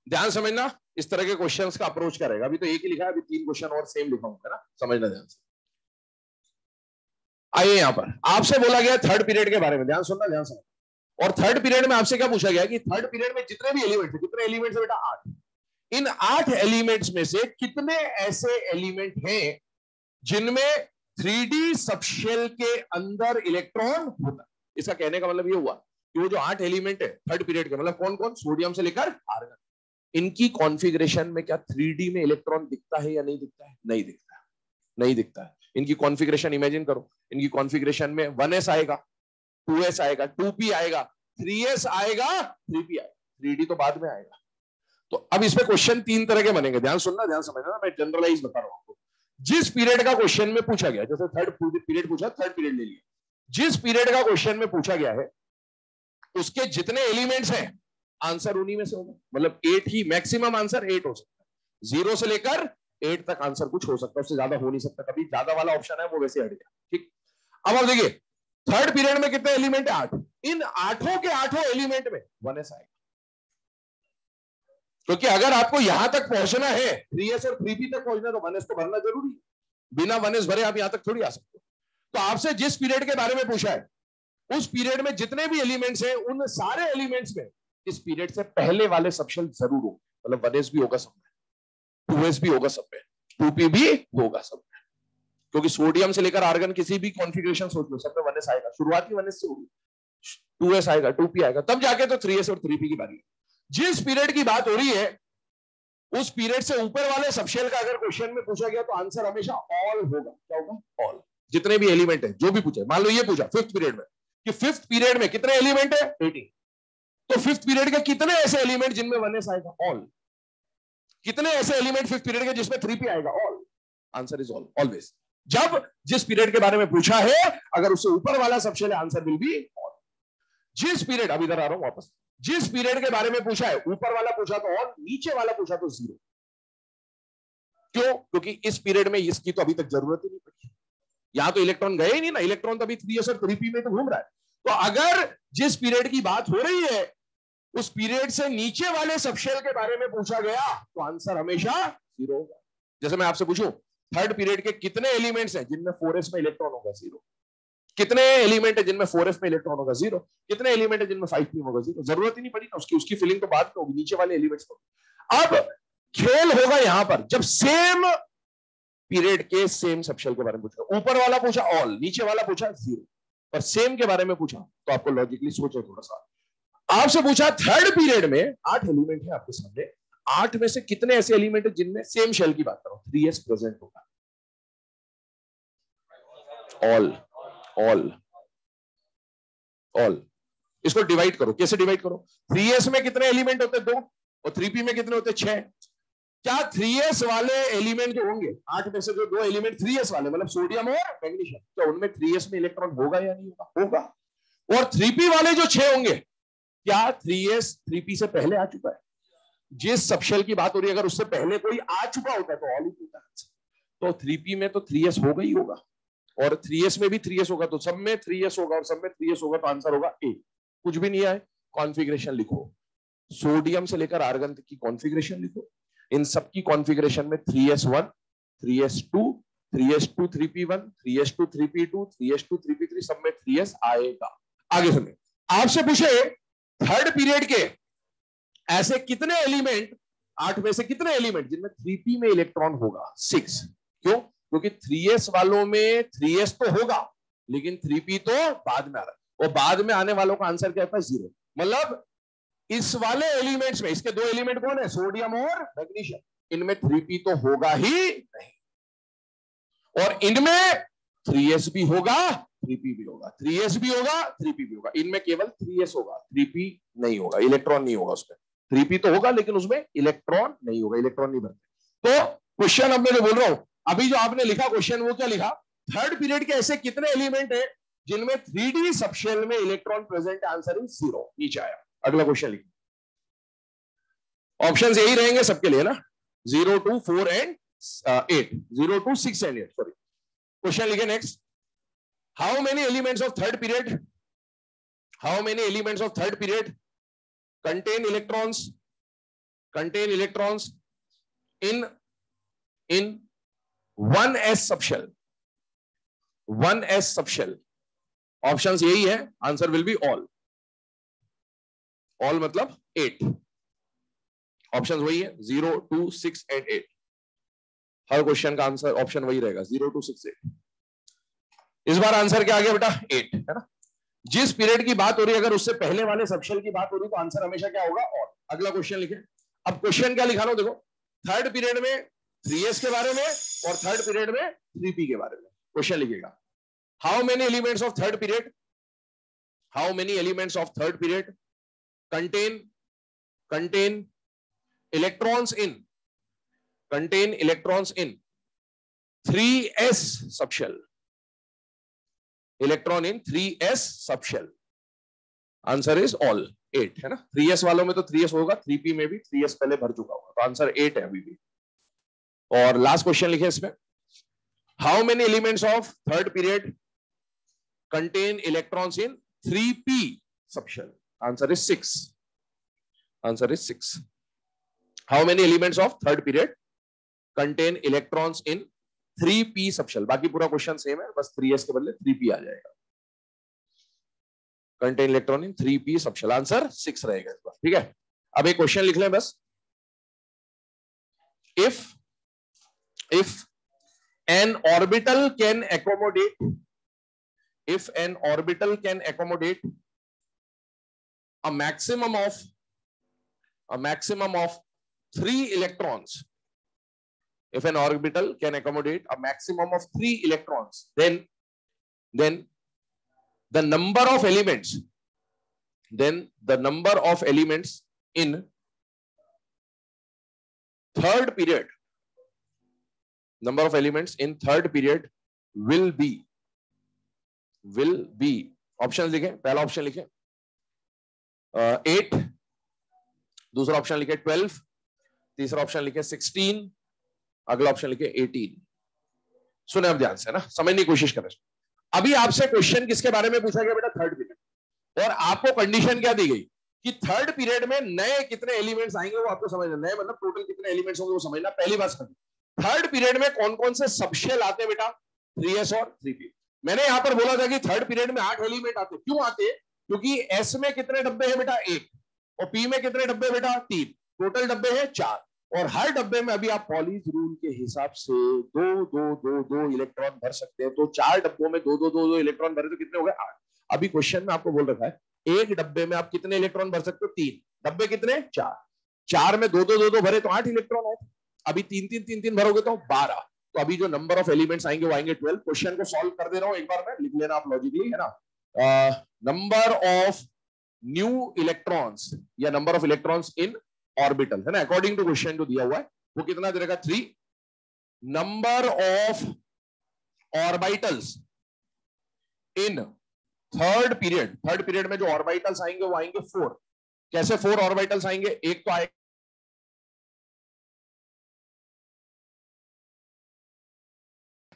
ध्यान समझना, इस तरह के क्वेश्चंस का अप्रोच करेगा। अभी तो एक ही लिखा है, अभी 3 क्वेश्चन और सेम लिखाऊंगा, ना, समझना ध्यान से। आइए यहां पर आपसे बोला गया थर्ड पीरियड के बारे में, ध्यान सुनना, ध्यान सुनना। और थर्ड पीरियड में आपसे क्या पूछा गया कि थर्ड पीरियड में जितने भी एलिमेंट्स, कितने एलिमेंट्स है बेटा, 8। इन 8 एलिमेंट्स में से कितने ऐसे एलिमेंट हैं जिनमें 3D सबशेल के अंदर इलेक्ट्रॉन होता है, इसका कहने का मतलब ये हुआ कि वो जो 8 एलिमेंट है थर्ड पीरियड के, मतलब कौन कौन, सोडियम से लेकर आर्गन, इनकी कॉन्फ़िगरेशन में क्या 3D में इलेक्ट्रॉन दिखता है या नहीं दिखता है? नहीं दिखता है, नहीं दिखता है। इनकी कॉन्फ़िगरेशन इमेजिन करो, इनकी कॉन्फ़िगरेशन में 1s आएगा, 2s आएगा, 2p आएगा, 3s आएगा, 3p आएगा, 3d तो बाद में आएगा। तो अब इसमें क्वेश्चन 3 तरह के बनेंगे, ध्यान सुनना, ध्यान समझना, मैं जनरलाइज बता रहा हूं आपको। जिस पीरियड का क्वेश्चन में पूछा गया, जैसे थर्ड पीरियड पूछा, थर्ड पीरियड ले लिया, जिस पीरियड का क्वेश्चन में पूछा गया है उसके जितने एलिमेंट्स हैं आंसर उन्हीं में से होगा। मतलब 8 ही मैक्सिमम आंसर 8 हो सकता है, 0 से लेकर 8 तक आंसर कुछ हो सकता है, उससे ज्यादा हो नहीं सकता। कभी ज्यादा वाला ऑप्शन है वो वैसे हट गया, ठीक। अब आप देखिए थर्ड पीरियड में कितने एलिमेंट है? 8। इन 8 के 8 एलिमेंट में 1s आएगा, क्योंकि अगर आपको यहां तक पहुंचना है 3s और 3p तक पहुंचना तो 1s तो भरना जरूरी है, बिना 1s भरे आप यहां तक थोड़ी आ सकते हो। तो आपसे जिस पीरियड के बारे में पूछा है उस पीरियड में जितने भी एलिमेंट्स हैं उन सारे एलिमेंट्स में इस पीरियड से पहले वाले सबशेल जरूर हो, मतलब 1s भी होगा सब में, 2s भी होगा सब में, 2p भी होगा सब में, क्योंकि सोडियम से लेकर आर्गन किसी भी कॉन्फ़िगरेशन सोच लो सब में 1s आएगा, शुरुआती 1s से होगी, 2s आएगा, 2p आएगा, तब जाके तो 3s और 3p की बारी है। जिस पीरियड की बात हो रही है उस पीरियड से ऊपर वाले सबशेल का अगर क्वेश्चन में पूछा गया तो आंसर हमेशा ऑल होगा। क्या होगा? ऑल। जितने भी एलिमेंट है जो भी पूछे, मान लो ये पूछा फिफ्थ पीरियड में कि फिफ्थ पीरियड में कितने एलिमेंट है? 18, तो फिफ्थ पीरियड के कितने ऐसे एलिमेंट जिनमें 1s आएगा? ऑल। कितने ऐसे एलिमेंट फिफ्थ पीरियड के जिसमें 3p आएगा? All. Answer is all, always. जब जिस पीरियड के बारे में पूछा है अगर उससे ऊपर वाला सबशेल है आंसर विल बी ऑल। जिस पीरियड, अब इधर आ रहा हूं वापस, जिस पीरियड के बारे में पूछा है ऊपर वाला पूछा तो ऑल, नीचे वाला पूछा तो 0। क्यों? क्योंकि इस पीरियड में इसकी तो अभी तक जरूरत ही नहीं पड़ी, यहां तो इलेक्ट्रॉन गए ही नहीं ना, इलेक्ट्रॉन तो अभी 3s और 3p में तो घूम रहा है। तो अगर जिस पीरियड की बात हो रही है उस पीरियड से नीचे वाले सबशेल के बारे में पूछा गया तो आंसर हमेशा 0 होगा। जैसे मैं आपसे पूछूं थर्ड पीरियड के कितने एलिमेंट्स हैं जिनमें 4s में इलेक्ट्रॉन होगा? 0। कितने एलिमेंट है जिनमें 4s में इलेक्ट्रॉन होगा? 0। कितने एलिमेंट है जिनमें 5p में होगा? 0। जरूरत ही नहीं पड़ी ना उसकी फिलिंग तो बाद में होगी, नीचे वाले एलिमेंट्स को। अब खेल होगा यहां पर जब सेम पीरियड के सेम सबशेल के बारे में पूछा, ऊपर वाला पूछा ऑल, नीचे वाला पूछा 0, पर सेम के बारे में पूछा तो आपको लॉजिकली सोचो थोड़ा सा। आपसे पूछा थर्ड पीरियड में 8 एलिमेंट है आपके सामने, 8 में से कितने ऐसे एलिमेंट है जिनमें सेम शेल की बात करो 3s प्रेजेंट होगा? All, all, all. इसको डिवाइड करो, कैसे डिवाइड करो? 3s में कितने एलिमेंट होते हैं? 2, और 3p में कितने होते हैं? 6। क्या 3s वाले एलिमेंट जो होंगे 8 में से जो 2 एलिमेंट 3s वाले, मतलब सोडियम और मैग्नीशियम, क्या उनमें 3s में इलेक्ट्रॉन होगा या नहीं होगा? होगा। और 3p वाले जो 6 होंगे, क्या 3s 3p से पहले आ चुका है? जिस सबशेल की बात हो रही है अगर उससे पहले कोई आ चुका होता है तो ऑल ही होता है। तो 3p में तो 3s होगा ही होगा, और 3s में भी 3s होगा, तो सब में 3s होगा और सब में 3s होगा, तो आंसर होगा ए। कुछ भी नहीं आए, कॉन्फ़िगरेशन लिखो, सोडियम से लेकर आर्गन तक की कॉन्फ़िगरेशन लिखो, इन सब की कॉन्फ़िगरेशन में 3s1, 3s2, 3s2 3p1, 3s2 3p2, 3s2 3p3, सब में 3s आएगा। आगे सुनिए, आपसे पूछे थर्ड पीरियड के ऐसे कितने एलिमेंट, 8 में से कितने एलिमेंट जिनमें 3p में इलेक्ट्रॉन होगा? 6। क्यों? क्योंकि 3s वालों में 3s तो होगा लेकिन 3p तो बाद में आ रहा है, और बाद में आने वालों का आंसर क्या है? 0। मतलब इस वाले एलिमेंट्स में, इसके 2 एलिमेंट कौन है? सोडियम और मैग्नीशियम, इनमें 3p तो होगा ही नहीं, और इनमें 3s भी होगा 3p भी होगा, 3s भी होगा 3p भी होगा, इनमें केवल 3s होगा 3p नहीं होगा, इलेक्ट्रॉन नहीं होगा उसमें। 3p तो होगा लेकिन उसमें इलेक्ट्रॉन नहीं होगा, इलेक्ट्रॉन नहीं भरते। तो क्वेश्चन अब मैं जो बोल रहा हूं, अभी जो आपने लिखा क्वेश्चन, वो क्या लिखा? थर्ड पीरियड के ऐसे कितने एलिमेंट है जिनमें 3d सबशेल में इलेक्ट्रॉन प्रेजेंट? Answer is 0। नीचे आया। अगला क्वेश्चन लिखिए, ऑप्शन यही रहेंगे सबके लिए ना, 0 to 4 and 8, 0 to 6 and 8, sorry. Question लिखे next, how many elements of third period, how many elements of third period contain electrons in 1s subshell, 1s subshell? Options यही है, answer will be all, all मतलब 8। Options वही है 0 2 6 and 8, her question का answer option वही रहेगा 0 2 6 8। इस बार answer क्या आ गया बेटा? 8 है ना। जिस पीरियड की बात हो रही है अगर उससे पहले वाले सबशेल की बात हो रही है तो आंसर हमेशा क्या होगा? और। अगला क्वेश्चन लिखे। अब क्वेश्चन क्या लिखा लो, देखो थर्ड पीरियड में 3s के बारे में और थर्ड पीरियड में 3p के बारे में क्वेश्चन लिखेगा। How many elements of third period, how many elements of third period contain electrons in 3s subshell, electron in 3s subshell. Answer is all 8 है ना। 3s वालों में तो 3s होगा, 3p में भी 3s पहले भर चुका होगा, तो आंसर 8 है अभी भी। और लास्ट क्वेश्चन लिखे इसमें, how many elements of third period contain electrons in 3p subshell? Answer is 6। Answer is 6। How many elements of third period contain electrons in 3p subshell? बाकी पूरा क्वेश्चन सेम है, बस 3s के बदले 3p आ जाएगा। Contain electron in 3p subshell, answer 6 रहेगा इस बार। ठीक है, अब एक क्वेश्चन लिख लें बस। If N orbital can accommodate, if an orbital can accommodate a maximum of 3 electrons, if an orbital can accommodate a maximum of 3 electrons, then the number of elements in third period, number of elements in third period will be option लिखे। पहला option लिखे 8, दूसरा option लिखे 12, तीसरा option लिखे 16, अगला option लिखे 18। सुने अब ध्यान से ना, समझने की कोशिश करें। अभी आपसे क्वेश्चन किसके बारे में पूछा गया बेटा? Third period. और आपको कंडीशन क्या दी गई कि थर्ड पीरियड में नए कितने एलिमेंट्स आएंगे वो आपको समझना। नए मतलब टोटल कितने एलिमेंट्स होंगे वो समझना। पहली बात समझ, थर्ड पीरियड में कौन कौन से सबशेल आते हैं बेटा? 3s और 3p। मैंने यहां पर बोला था कि थर्ड पीरियड में 8 एलिमेंट आते। क्यों आते? क्योंकि s में कितने डब्बे हैं बेटा? 1, और p में कितने डब्बे बेटा? 3। टोटल डब्बे हैं 4, और हर डब्बे में अभी आप पॉलीज रूल के हिसाब से दो इलेक्ट्रॉन भर सकते हैं। तो 4 डब्बों में दो इलेक्ट्रॉन भरे तो कितने हो गए? 8। अभी क्वेश्चन में आपको बोल रखा है एक डब्बे में आप कितने इलेक्ट्रॉन भर सकते हो? 3। डब्बे कितने? 4। 4 में दो भरे तो 8 इलेक्ट्रॉन आए। अभी 3 भरोगे तो 12। तो अभी जो नंबर ऑफ एलिमेंट्स आएंगे वो आएंगे 12। क्वेश्चन को सॉल्व कर दे रहा हूं एक बार, मैं लिख लेना आप लॉजिकली, है ना। नंबर ऑफ न्यू इलेक्ट्रॉन्स या number of electrons in orbital, है ना, अकॉर्डिंग टू क्वेश्चन जो दिया हुआ है वो कितना दे देगा? 3। Number of orbitals in third period में जो ऑर्बिटल्स आएंगे वो आएंगे 4। कैसे 4 ऑर्बिटल्स आएंगे? एक तो आएगा,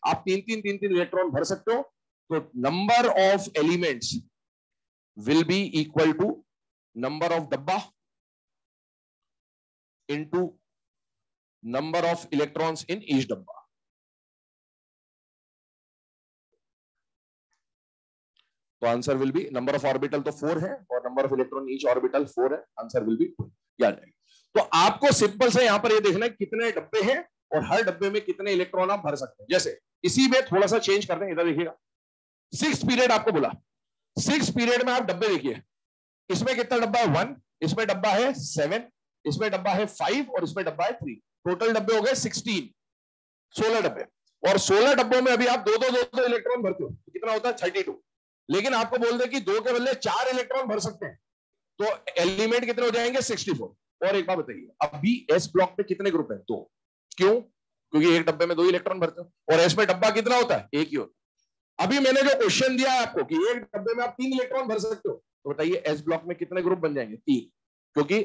आप 3 इलेक्ट्रॉन भर सकते हो। तो number of elements will be equal to number of डब्बा into number of electrons in each डब्बा। तो answer will be, number of orbital तो 4 है और number of electron each orbital 4 है, आंसर विल बी 2। क्या जाएगा? तो आपको सिंपल से यहां पर ये देखना है कितने डब्बे हैं और हर डब्बे में कितने इलेक्ट्रॉन आप भर सकते हैं। जैसे इसी में थोड़ा सा चेंज करते हैं, इधर देखिएगा। 6th पीरियड आपको बोला, 6th पीरियड में आप डब्बे देखिए, इसमें कितना डब्बा है? 1, इसमें डब्बा है 7, इसमें डब्बा है 5 और इसमें डब्बा है 3। टोटल डब्बे हो गए 16 डब्बे। और 16 डब्बों में अभी आप दो इलेक्ट्रॉन भरते हो तो कितना होता है? 32। लेकिन आपको बोल दे कि 2 के बदले 4 इलेक्ट्रॉन भर सकते हैं, तो एलिमेंट कितने हो जाएंगे? 64। और एक बात बताइए, अभी एस ब्लॉक में कितने ग्रुप है? 2। क्यों? क्योंकि एक डब्बे में 2 इलेक्ट्रॉन भरते हो, और एस में डब्बा कितना होता है? एक ही होता है। अभी मैंने जो क्वेश्चन दिया है आपको कि एक डब्बे में आप 3 इलेक्ट्रॉन भर सकते हो, तो बताइए एस ब्लॉक में कितने ग्रुप बन जाएंगे? 3। क्योंकि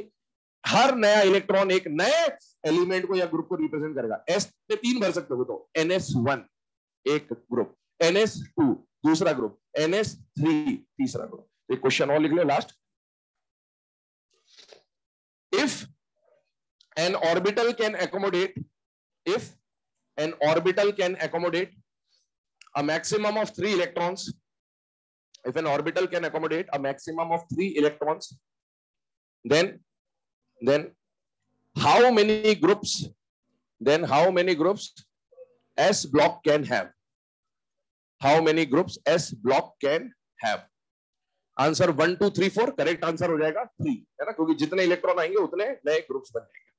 हर नया इलेक्ट्रॉन एक नए एलिमेंट को या ग्रुप को रिप्रेजेंट करेगा। एस में 3 भर सकते हो, तो NS1 एक ग्रुप, NS2 दूसरा ग्रुप, NS3 तीसरा ग्रुप। एक क्वेश्चन और लिख लो last. If an orbital can accommodate a maximum of 3 electrons, if an orbital can accommodate a maximum of 3 electrons, then how many groups S block can have? How many groups S block can have? Answer 1 2 3 4 correct answer हो जाएगा 3, है ना, क्योंकि जितने electron आएंगे उतने नए groups बन जाएंगे।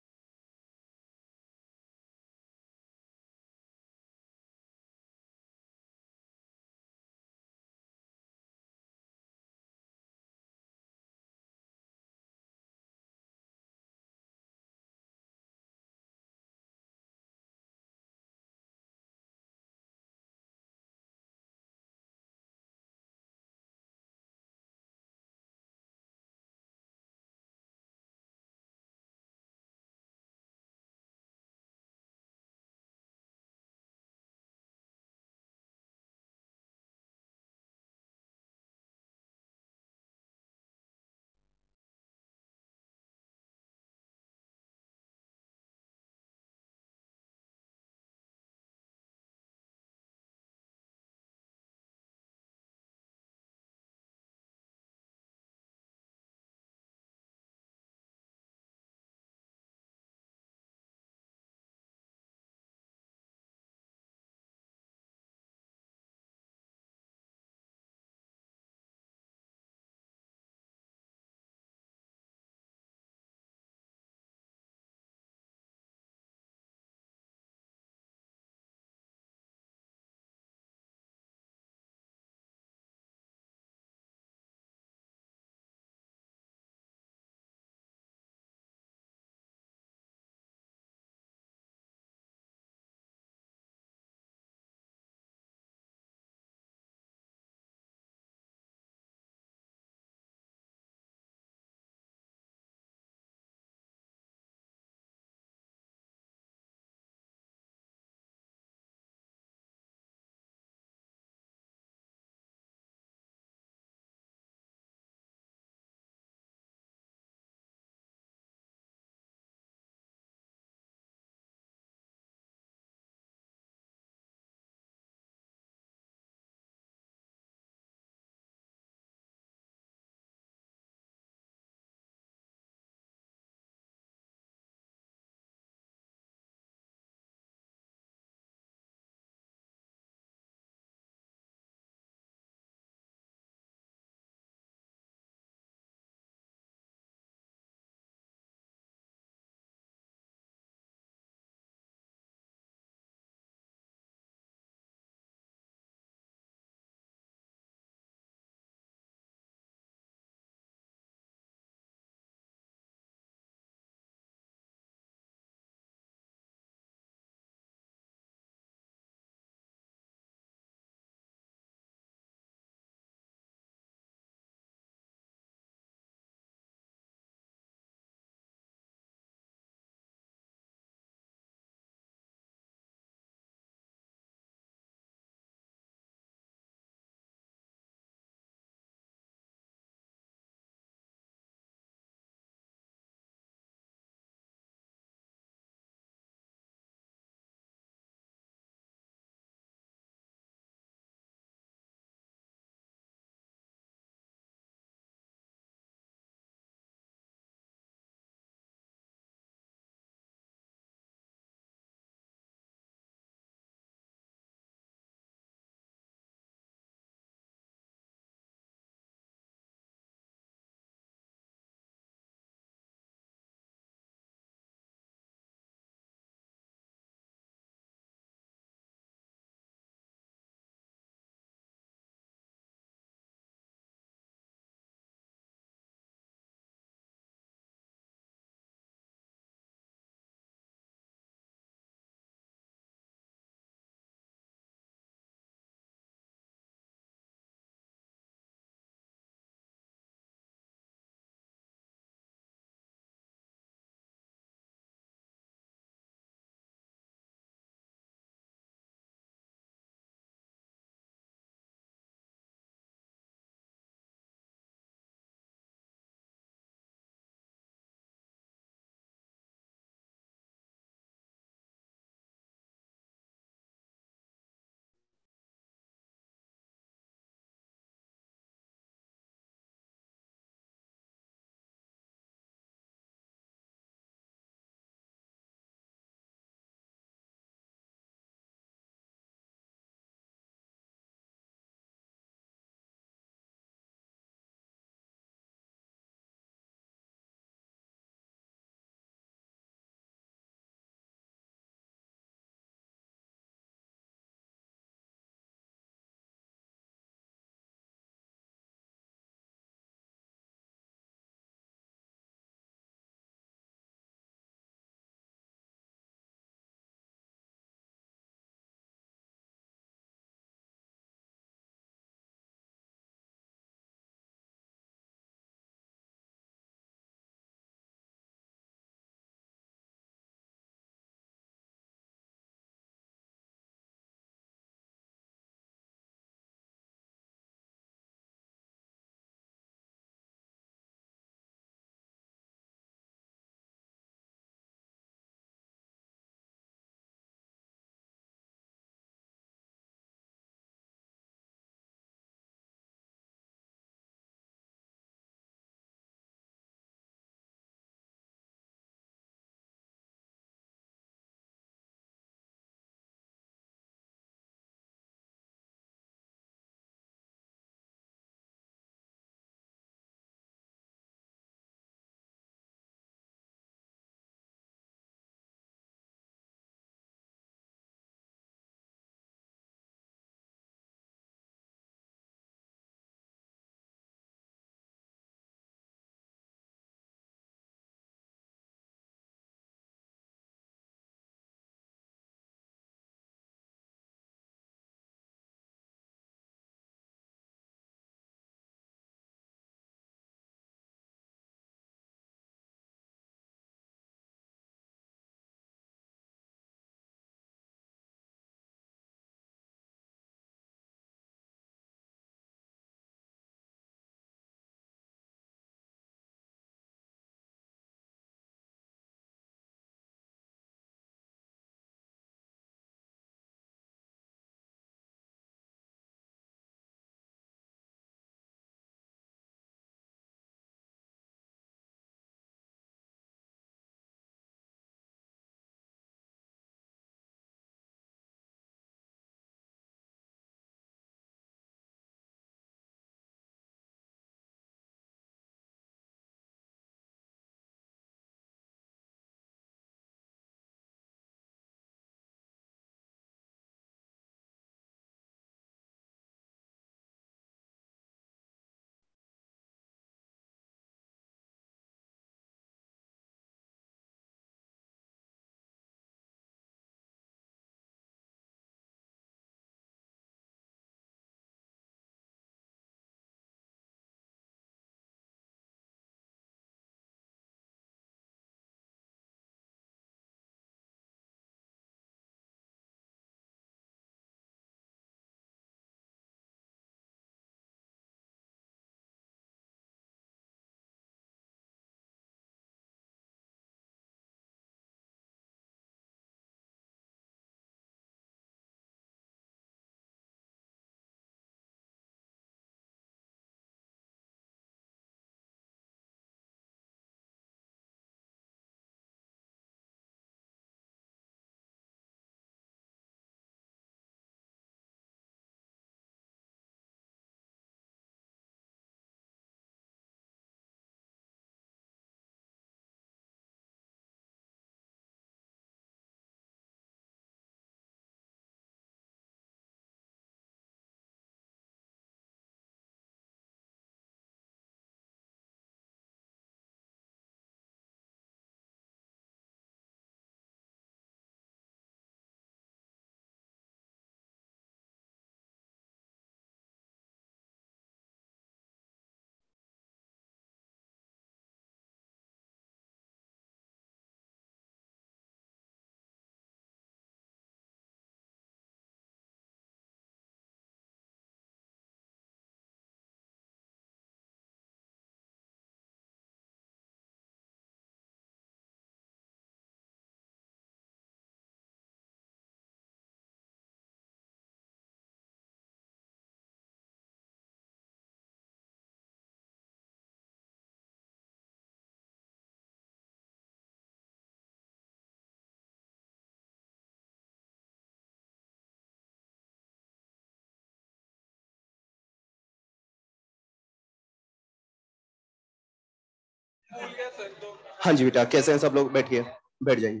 हाँ जी बेटा, कैसे हैं सब लोग? बैठिए, बैठ जाइए।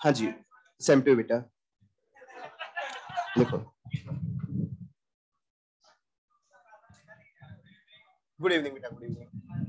हाँ जी, सेम टू बेटा। देखो, गुड इवनिंग बेटा, गुड इवनिंग।